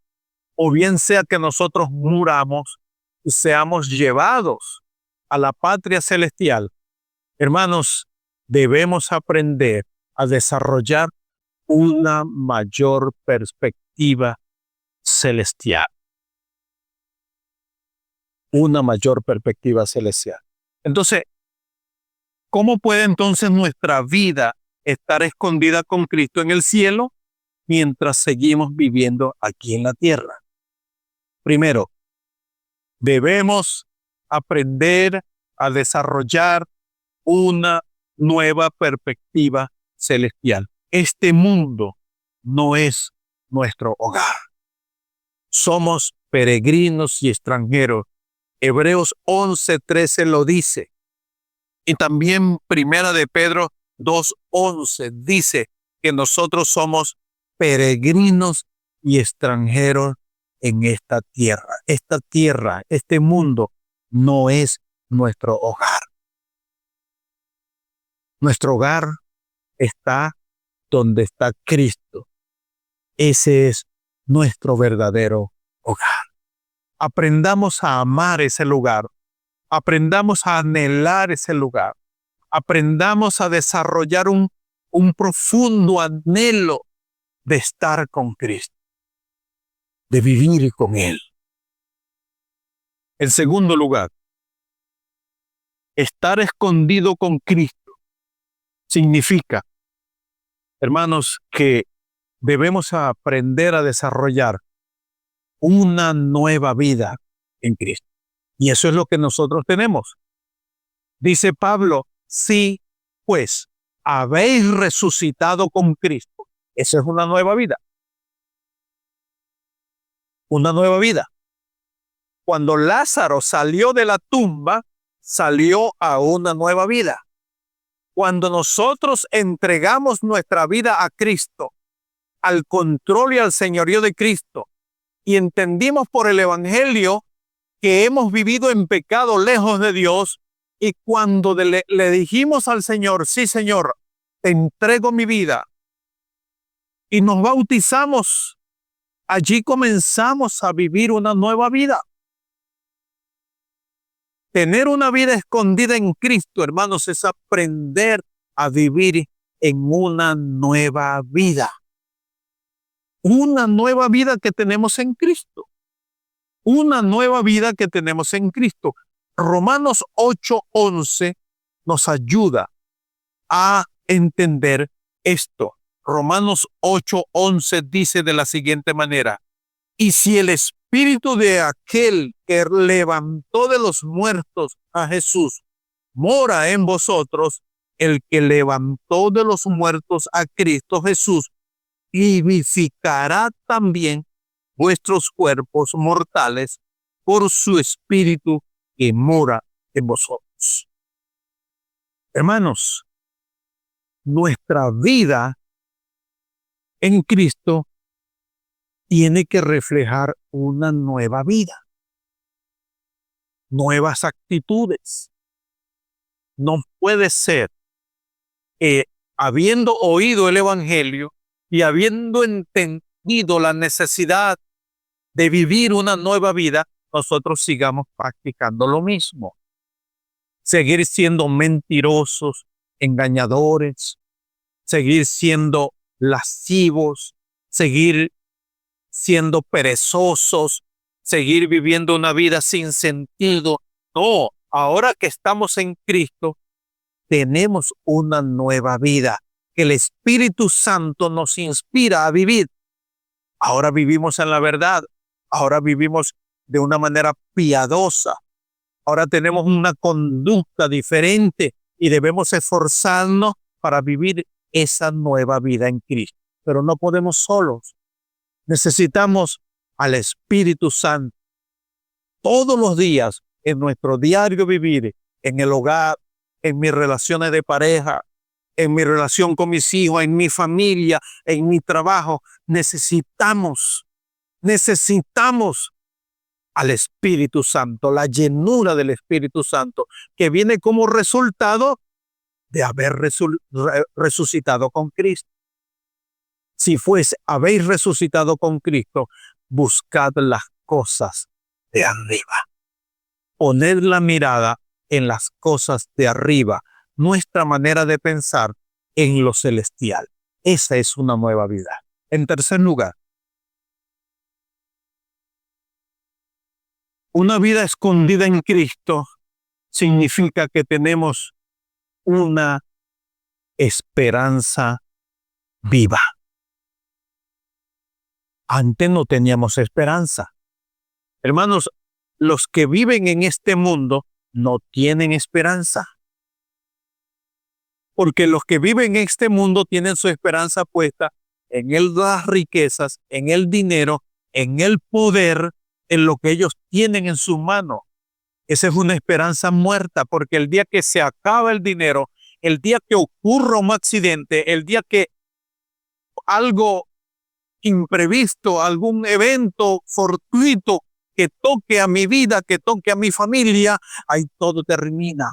o bien sea que nosotros muramos y seamos llevados a la patria celestial. Hermanos, debemos aprender a desarrollar una mayor perspectiva celestial. Una mayor perspectiva celestial. Entonces, ¿cómo puede entonces nuestra vida estar escondida con Cristo en el cielo mientras seguimos viviendo aquí en la tierra? Primero, debemos aprender a desarrollar una nueva perspectiva celestial. Este mundo no es nuestro hogar. Somos peregrinos y extranjeros. Hebreos 11:13 lo dice. Y también Primera de Pedro 2:11 dice que nosotros somos peregrinos y extranjeros en esta tierra. Esta tierra, este mundo no es nuestro hogar. Nuestro hogar está donde está Cristo. Ese es nuestro verdadero hogar. Aprendamos a amar ese lugar. Aprendamos a anhelar ese lugar. Aprendamos a desarrollar un profundo anhelo de estar con Cristo, de vivir con Él. En segundo lugar, estar escondido con Cristo significa, hermanos, que debemos aprender a desarrollar una nueva vida en Cristo. Y eso es lo que nosotros tenemos. Dice Pablo, sí, pues, habéis resucitado con Cristo. Esa es una nueva vida. Una nueva vida. Cuando Lázaro salió de la tumba, salió a una nueva vida. Cuando nosotros entregamos nuestra vida a Cristo, al control y al señorío de Cristo, y entendimos por el Evangelio que hemos vivido en pecado lejos de Dios, y cuando le dijimos al Señor, sí Señor, te entrego mi vida, y nos bautizamos, allí comenzamos a vivir una nueva vida. Tener una vida escondida en Cristo, hermanos, es aprender a vivir en una nueva vida. Una nueva vida que tenemos en Cristo. Una nueva vida que tenemos en Cristo. Romanos 8:11 nos ayuda a entender esto. Romanos 8:11 dice de la siguiente manera: y si el espíritu de aquel que levantó de los muertos a Jesús mora en vosotros, el que levantó de los muertos a Cristo Jesús vivificará también vuestros cuerpos mortales por su espíritu que mora en vosotros. Hermanos, nuestra vida en Cristo tiene que reflejar una nueva vida, nuevas actitudes. No puede ser que, habiendo oído el Evangelio y habiendo entendido la necesidad de vivir una nueva vida, nosotros sigamos practicando lo mismo. Seguir siendo mentirosos, engañadores, seguir siendo lascivos, seguir siendo perezosos, seguir viviendo una vida sin sentido. No, ahora que estamos en Cristo, tenemos una nueva vida que el Espíritu Santo nos inspira a vivir. Ahora vivimos en la verdad, ahora vivimos de una manera piadosa, Ahora tenemos una conducta diferente y debemos esforzarnos para vivir esa nueva vida en Cristo. Pero no podemos solos. Necesitamos al Espíritu Santo todos los días en nuestro diario vivir, en el hogar, en mis relaciones de pareja, en mi relación con mis hijos, en mi familia, en mi trabajo. Necesitamos al Espíritu Santo, la llenura del Espíritu Santo, que viene como resultado de haber resucitado con Cristo. Si habéis resucitado con Cristo, buscad las cosas de arriba. Poned la mirada en las cosas de arriba, nuestra manera de pensar en lo celestial. Esa es una nueva vida. En tercer lugar, una vida escondida en Cristo significa que tenemos una esperanza viva. Antes no teníamos esperanza. Hermanos, los que viven en este mundo no tienen esperanza. Porque los que viven en este mundo tienen su esperanza puesta en las riquezas, en el dinero, en el poder, en lo que ellos tienen en sus manos. Esa es una esperanza muerta, porque el día que se acaba el dinero, el día que ocurra un accidente, el día que algo imprevisto, algún evento fortuito que toque a mi vida, que toque a mi familia, ahí todo termina.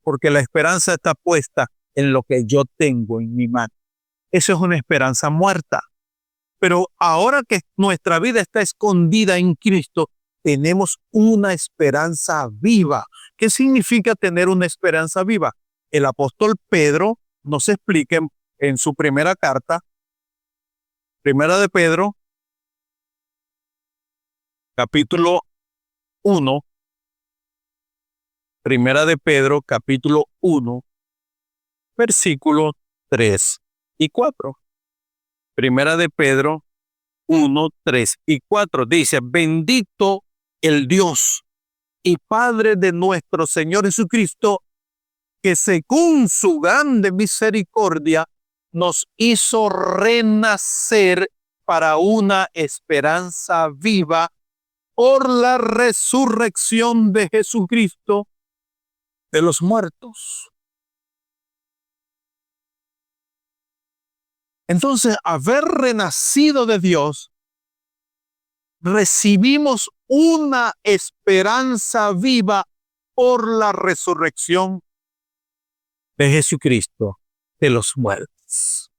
Porque la esperanza está puesta en lo que yo tengo en mi mano. Eso es una esperanza muerta. Pero ahora que nuestra vida está escondida en Cristo, tenemos una esperanza viva. ¿Qué significa tener una esperanza viva? El apóstol Pedro nos explica en su primera carta, Primera de Pedro, capítulo 1, Primera de Pedro, capítulo 1, versículos 3 y 4. Primera de Pedro 1, 3 y 4 dice: bendito el Dios y Padre de nuestro Señor Jesucristo, que según su grande misericordia nos hizo renacer para una esperanza viva por la resurrección de Jesucristo de los muertos. Entonces, haber renacido de Dios, recibimos una esperanza viva por la resurrección de Jesucristo de los muertos.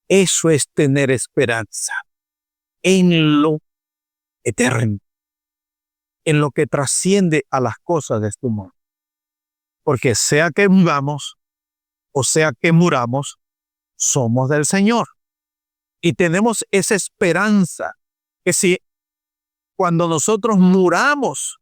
Eso es tener esperanza en lo eterno, en lo que trasciende a las cosas de este mundo. Porque sea que vivamos o sea que muramos, somos del Señor. Y tenemos esa esperanza que si cuando nosotros muramos,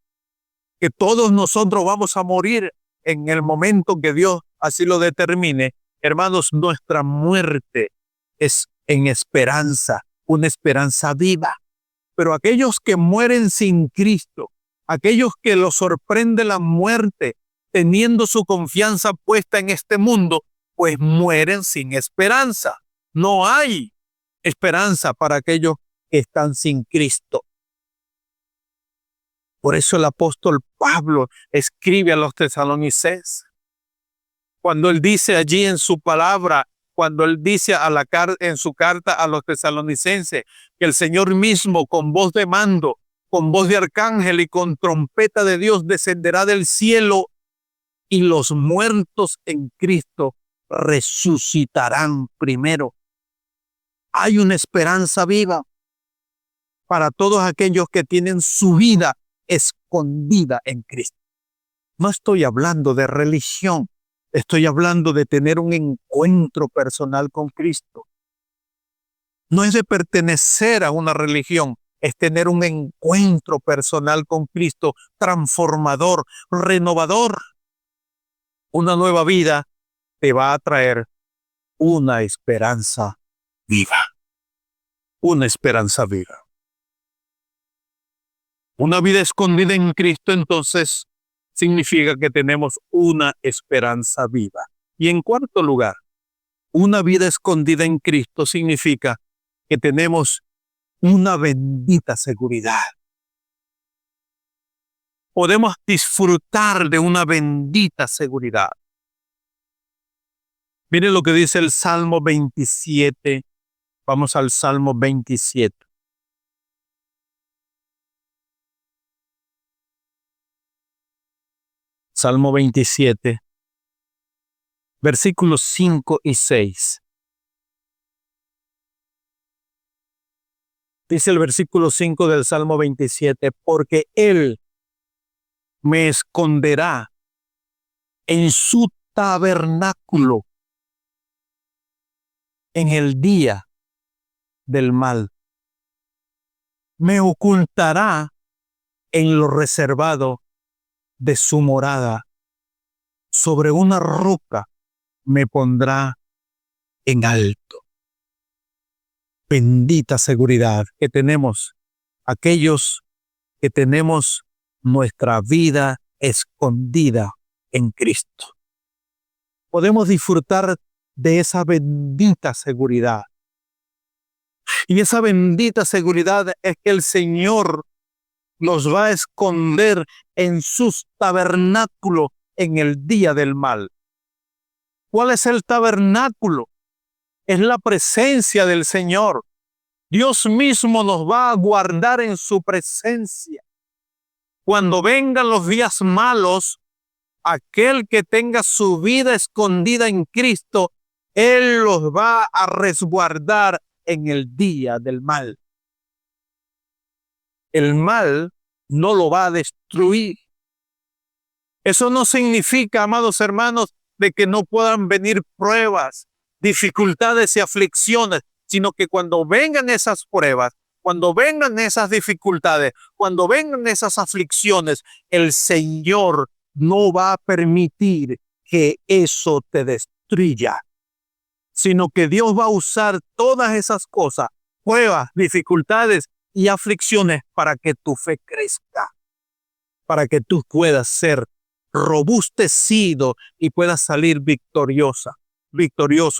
que todos nosotros vamos a morir en el momento que Dios así lo determine, hermanos, nuestra muerte es en esperanza, una esperanza viva. Pero aquellos que mueren sin Cristo, aquellos que los sorprende la muerte, teniendo su confianza puesta en este mundo, pues mueren sin esperanza. No hay esperanza para aquellos que están sin Cristo. Por eso el apóstol Pablo escribe a los tesalonicenses. Cuando él dice allí en su palabra, cuando él dice en su carta a los tesalonicenses, que el Señor mismo con voz de mando, con voz de arcángel y con trompeta de Dios descenderá del cielo y los muertos en Cristo resucitarán primero. Hay una esperanza viva para todos aquellos que tienen su vida escondida en Cristo. No estoy hablando de religión, estoy hablando de tener un encuentro personal con Cristo. No es de pertenecer a una religión, es tener un encuentro personal con Cristo, transformador, renovador. Una nueva vida te va a traer una esperanza viva. Una esperanza viva. Una vida escondida en Cristo, entonces, significa que tenemos una esperanza viva. Y en cuarto lugar, una vida escondida en Cristo significa que tenemos una bendita seguridad. Podemos disfrutar de una bendita seguridad. Miren lo que dice el Salmo 27. Vamos al Salmo 27. Salmo 27, versículos 5 y 6. Dice el versículo 5 del Salmo 27, porque Él me esconderá en su tabernáculo en el día del mal. Me ocultará en lo reservado de su morada. Sobre una roca me pondrá en alto. Bendita seguridad que tenemos aquellos que tenemos nuestra vida escondida en Cristo. Podemos disfrutar de esa bendita seguridad. Y esa bendita seguridad es que el Señor los va a esconder en sus tabernáculos en el día del mal. ¿Cuál es el tabernáculo? Es la presencia del Señor. Dios mismo nos va a guardar en su presencia. Cuando vengan los días malos, aquel que tenga su vida escondida en Cristo, Él los va a resguardar en el día del mal. El mal no lo va a destruir. Eso no significa, amados hermanos, de que no puedan venir pruebas, dificultades y aflicciones, sino que cuando vengan esas pruebas, cuando vengan esas dificultades, cuando vengan esas aflicciones, el Señor no va a permitir que eso te destruya, sino que Dios va a usar todas esas cosas, pruebas, dificultades y aflicciones para que tu fe crezca, para que tú puedas ser robustecido y puedas salir victorioso.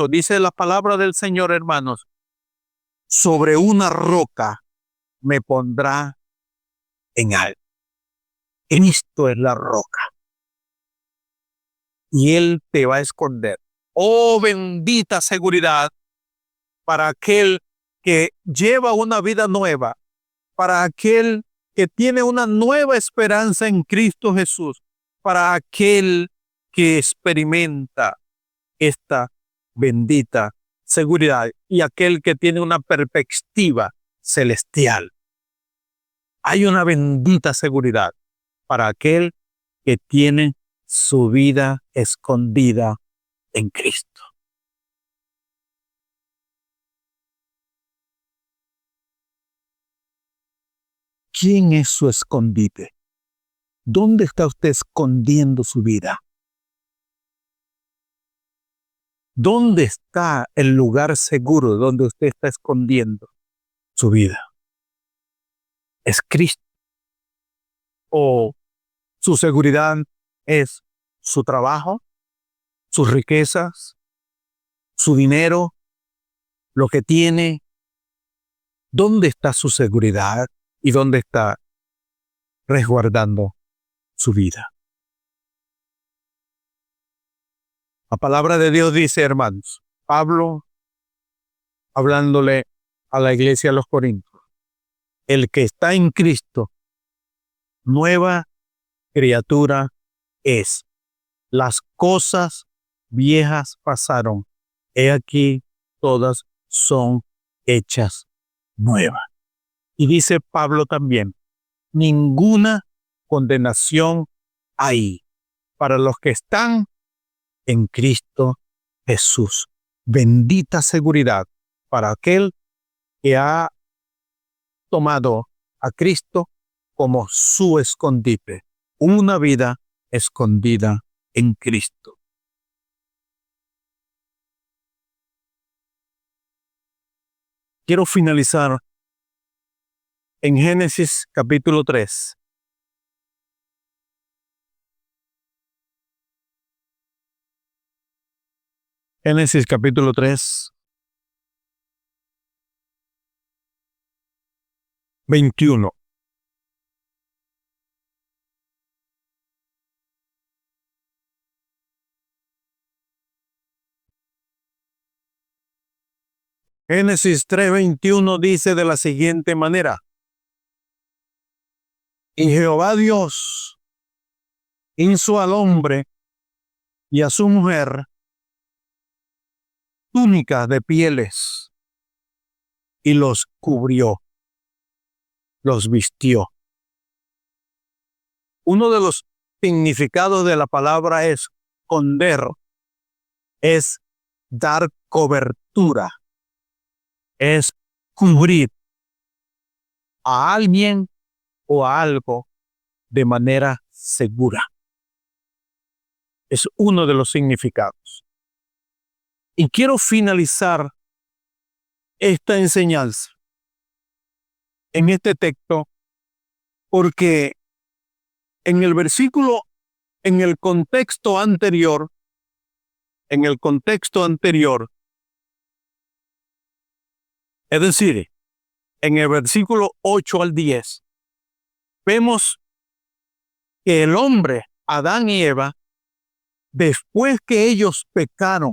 Dice la palabra del Señor, hermanos, sobre una roca me pondrá en alto. Cristo es la roca y Él te va a esconder. Oh, bendita seguridad para aquel que lleva una vida nueva, para aquel que tiene una nueva esperanza en Cristo Jesús, para aquel que experimenta esta bendita seguridad y aquel que tiene una perspectiva celestial. Hay una bendita seguridad para aquel que tiene su vida escondida en Cristo. ¿Quién es su escondite? ¿Dónde está usted escondiendo su vida? ¿Dónde está el lugar seguro donde usted está escondiendo su vida? ¿Es Cristo? ¿O su seguridad es su trabajo, sus riquezas, su dinero, lo que tiene? ¿Dónde está su seguridad y dónde está resguardando su vida? La palabra de Dios dice, hermanos, Pablo hablándole a la iglesia de los Corintios, el que está en Cristo, nueva criatura es. Las cosas viejas pasaron, he aquí todas son hechas nuevas. Y dice Pablo también, ninguna condenación hay para los que están en Cristo Jesús. Bendita seguridad para aquel que ha tomado a Cristo como su escondite, una vida escondida en Cristo. Quiero finalizar en Génesis capítulo 3. Génesis capítulo 3, 21. Génesis 3:21 dice de la siguiente manera: y Jehová Dios hizo al hombre y a su mujer túnicas de pieles y los cubrió, los vistió. Uno de los significados de la palabra esconder, es dar cobertura, es cubrir a alguien o a algo de manera segura. Es uno de los significados. Y quiero finalizar esta enseñanza en este texto porque en el versículo, en el contexto anterior, es decir, en el versículo 8 al 10, vemos que el hombre, Adán y Eva, después que ellos pecaron,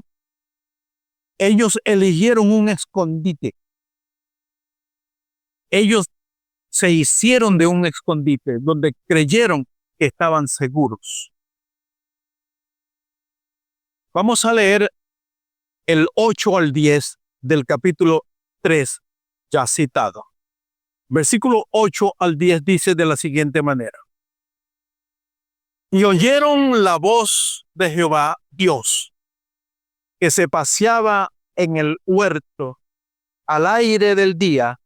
ellos eligieron un escondite. Ellos se hicieron de un escondite donde creyeron que estaban seguros. Vamos a leer el 8 al 10 del capítulo 3 ya citado. Versículo 8 al 10 dice de la siguiente manera: y oyeron la voz de Jehová Dios, que se paseaba en el huerto al aire del día,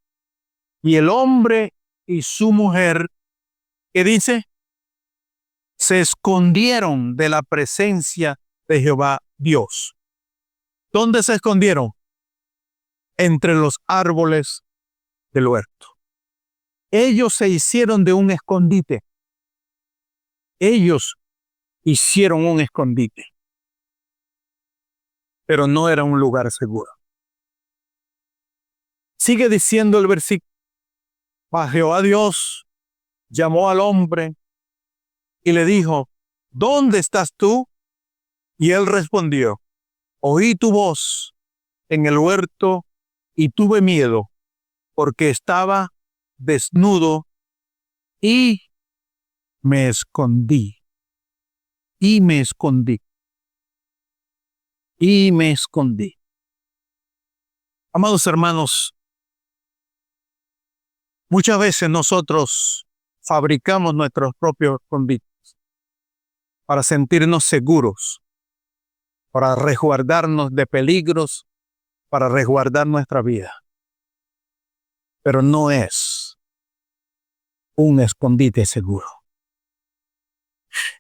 y el hombre y su mujer, que dice, se escondieron de la presencia de Jehová Dios. ¿Dónde se escondieron? Entre los árboles del huerto. Ellos se hicieron de un escondite. Ellos hicieron un escondite, pero no era un lugar seguro. Sigue diciendo el versículo: mas Jehová Dios llamó al hombre y le dijo, ¿dónde estás tú? Y él respondió, oí tu voz en el huerto y tuve miedo, porque estaba desnudo y me escondí. Y me escondí. Y me escondí. Amados hermanos, muchas veces nosotros fabricamos nuestros propios escondites para sentirnos seguros, para resguardarnos de peligros, para resguardar nuestra vida. Pero no es un escondite seguro.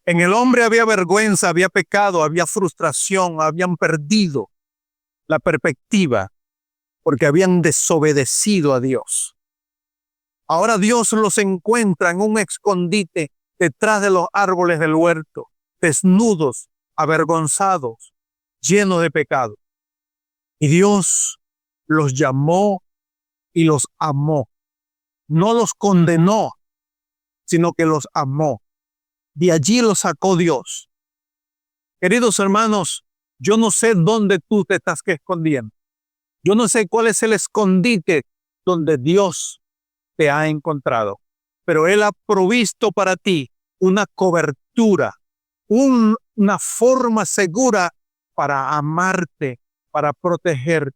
En el hombre había vergüenza, había pecado, había frustración, habían perdido la perspectiva porque habían desobedecido a Dios. Ahora Dios los encuentra en un escondite detrás de los árboles del huerto, desnudos, avergonzados, llenos de pecado. Y Dios los llamó y los amó. No los condenó, sino que los amó. De allí los sacó Dios. Queridos hermanos, yo no sé dónde tú te estás escondiendo. Yo no sé cuál es el escondite donde Dios te ha encontrado. Pero Él ha provisto para ti una cobertura, una forma segura para amarte, para proteger.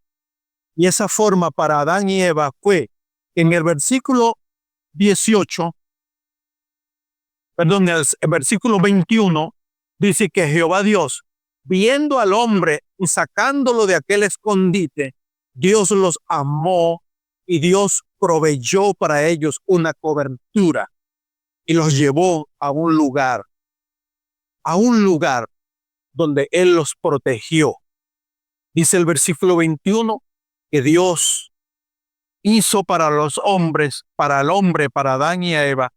Y esa forma para Adán y Eva fue en el versículo 18, perdón, el versículo 21, dice que Jehová Dios, viendo al hombre y sacándolo de aquel escondite, Dios los amó y Dios proveyó para ellos una cobertura y los llevó a un lugar donde Él los protegió. Dice el versículo 21 que Dios hizo para los hombres, para el hombre, para Adán y Eva,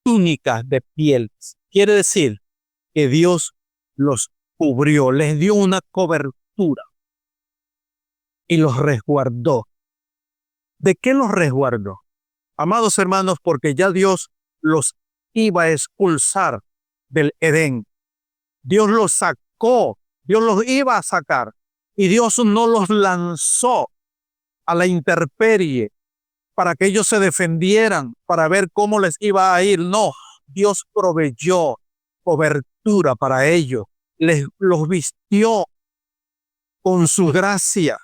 túnicas de piel. Quiere decir que Dios los cubrió, les dio una cobertura y los resguardó. ¿De qué los resguardó? Amados hermanos, porque ya Dios los iba a expulsar del Edén. Dios los sacó, Dios los iba a sacar y Dios no los lanzó a la intemperie para que ellos se defendieran, para ver cómo les iba a ir. No, Dios proveyó cobertura para ellos, los vistió con su gracia,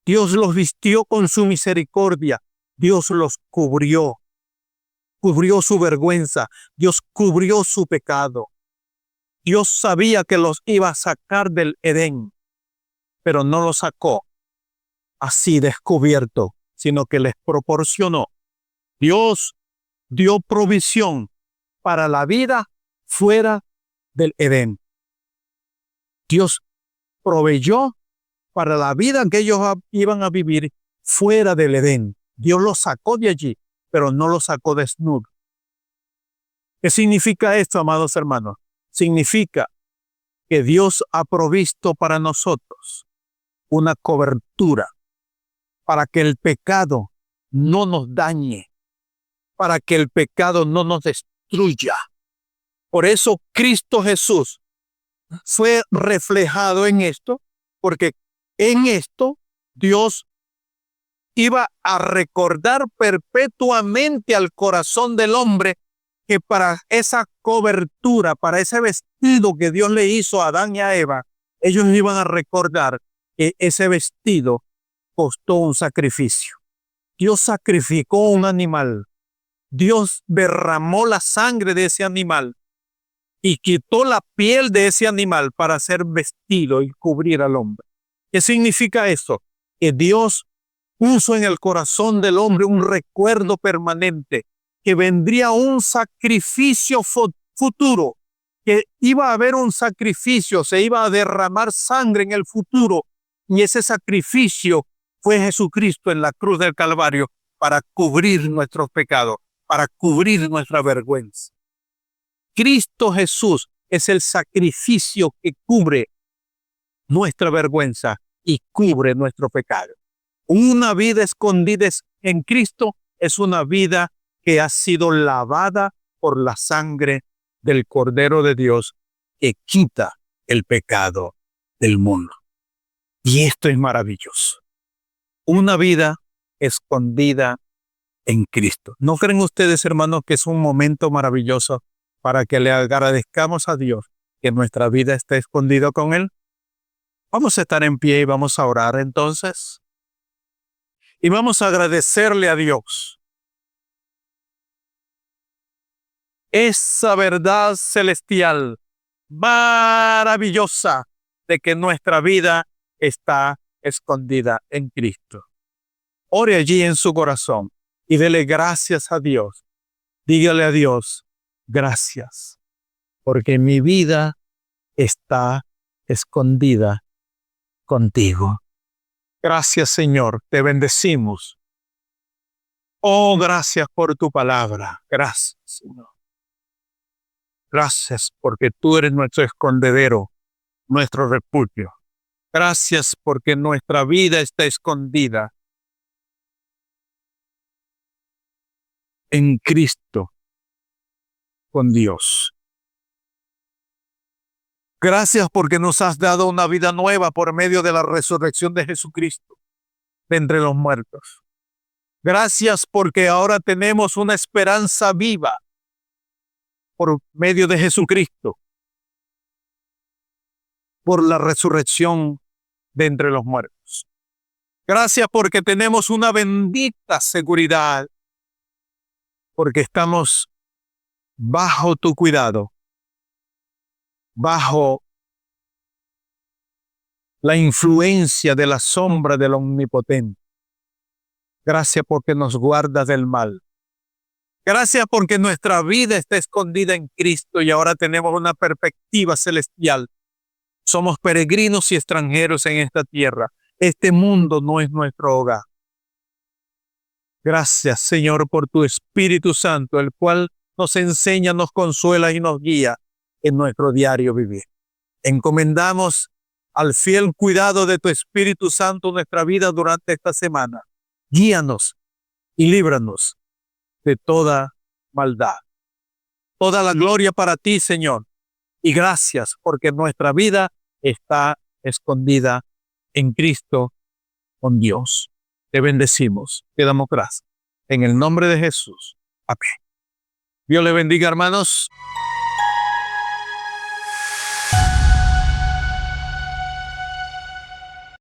Dios los vistió con su misericordia, Dios los cubrió su vergüenza, Dios cubrió su pecado. Dios sabía que los iba a sacar del Edén, pero no los sacó así descubierto, sino que les proporcionó. Dios dio provisión para la vida fuera del Edén. Dios proveyó para la vida que ellos iban a vivir fuera del Edén. Dios los sacó de allí, pero no los sacó desnudo. ¿Qué significa esto, amados hermanos? Significa que Dios ha provisto para nosotros una cobertura para que el pecado no nos dañe, para que el pecado no nos destruya. Por eso Cristo Jesús fue reflejado en esto, porque en esto Dios iba a recordar perpetuamente al corazón del hombre que para esa cobertura, para ese vestido que Dios le hizo a Adán y a Eva, ellos iban a recordar que ese vestido costó un sacrificio. Dios sacrificó un animal. Dios derramó la sangre de ese animal y quitó la piel de ese animal para hacer vestido y cubrir al hombre. ¿Qué significa eso? Que Dios puso en el corazón del hombre un recuerdo permanente, que vendría un sacrificio futuro, que iba a haber un sacrificio, se iba a derramar sangre en el futuro, y ese sacrificio fue Jesucristo en la cruz del Calvario para cubrir nuestros pecados, para cubrir nuestra vergüenza. Cristo Jesús es el sacrificio que cubre nuestra vergüenza y cubre nuestro pecado. Una vida escondida en Cristo es una vida que ha sido lavada por la sangre del Cordero de Dios que quita el pecado del mundo. Y esto es maravilloso. Una vida escondida en Cristo. ¿No creen ustedes, hermanos, que es un momento maravilloso para que le agradezcamos a Dios que nuestra vida esté escondida con Él? Vamos a estar en pie y vamos a orar entonces. Y vamos a agradecerle a Dios esa verdad celestial maravillosa de que nuestra vida está escondida en Cristo. Ore allí en su corazón y dele gracias a Dios. Dígale a Dios, gracias, porque mi vida está escondida contigo. Gracias, Señor, te bendecimos. Oh, gracias por tu palabra. Gracias, Señor. Gracias porque tú eres nuestro escondedero, nuestro refugio. Gracias porque nuestra vida está escondida en Cristo con Dios. Gracias porque nos has dado una vida nueva por medio de la resurrección de Jesucristo de entre los muertos. Gracias porque ahora tenemos una esperanza viva por medio de Jesucristo, por la resurrección de entre los muertos. Gracias porque tenemos una bendita seguridad, porque estamos bajo tu cuidado, bajo la influencia de la sombra del Omnipotente. Gracias porque nos guardas del mal. Gracias porque nuestra vida está escondida en Cristo y ahora tenemos una perspectiva celestial. Somos peregrinos y extranjeros en esta tierra. Este mundo no es nuestro hogar. Gracias, Señor, por tu Espíritu Santo, el cual nos enseña, nos consuela y nos guía en nuestro diario vivir. Encomendamos al fiel cuidado de tu Espíritu Santo nuestra vida durante esta semana. Guíanos y líbranos de toda maldad. Toda la gloria para ti, Señor. Y gracias porque nuestra vida está escondida en Cristo con Dios. Te bendecimos, te damos gracias. En el nombre de Jesús. Amén. Dios le bendiga, hermanos.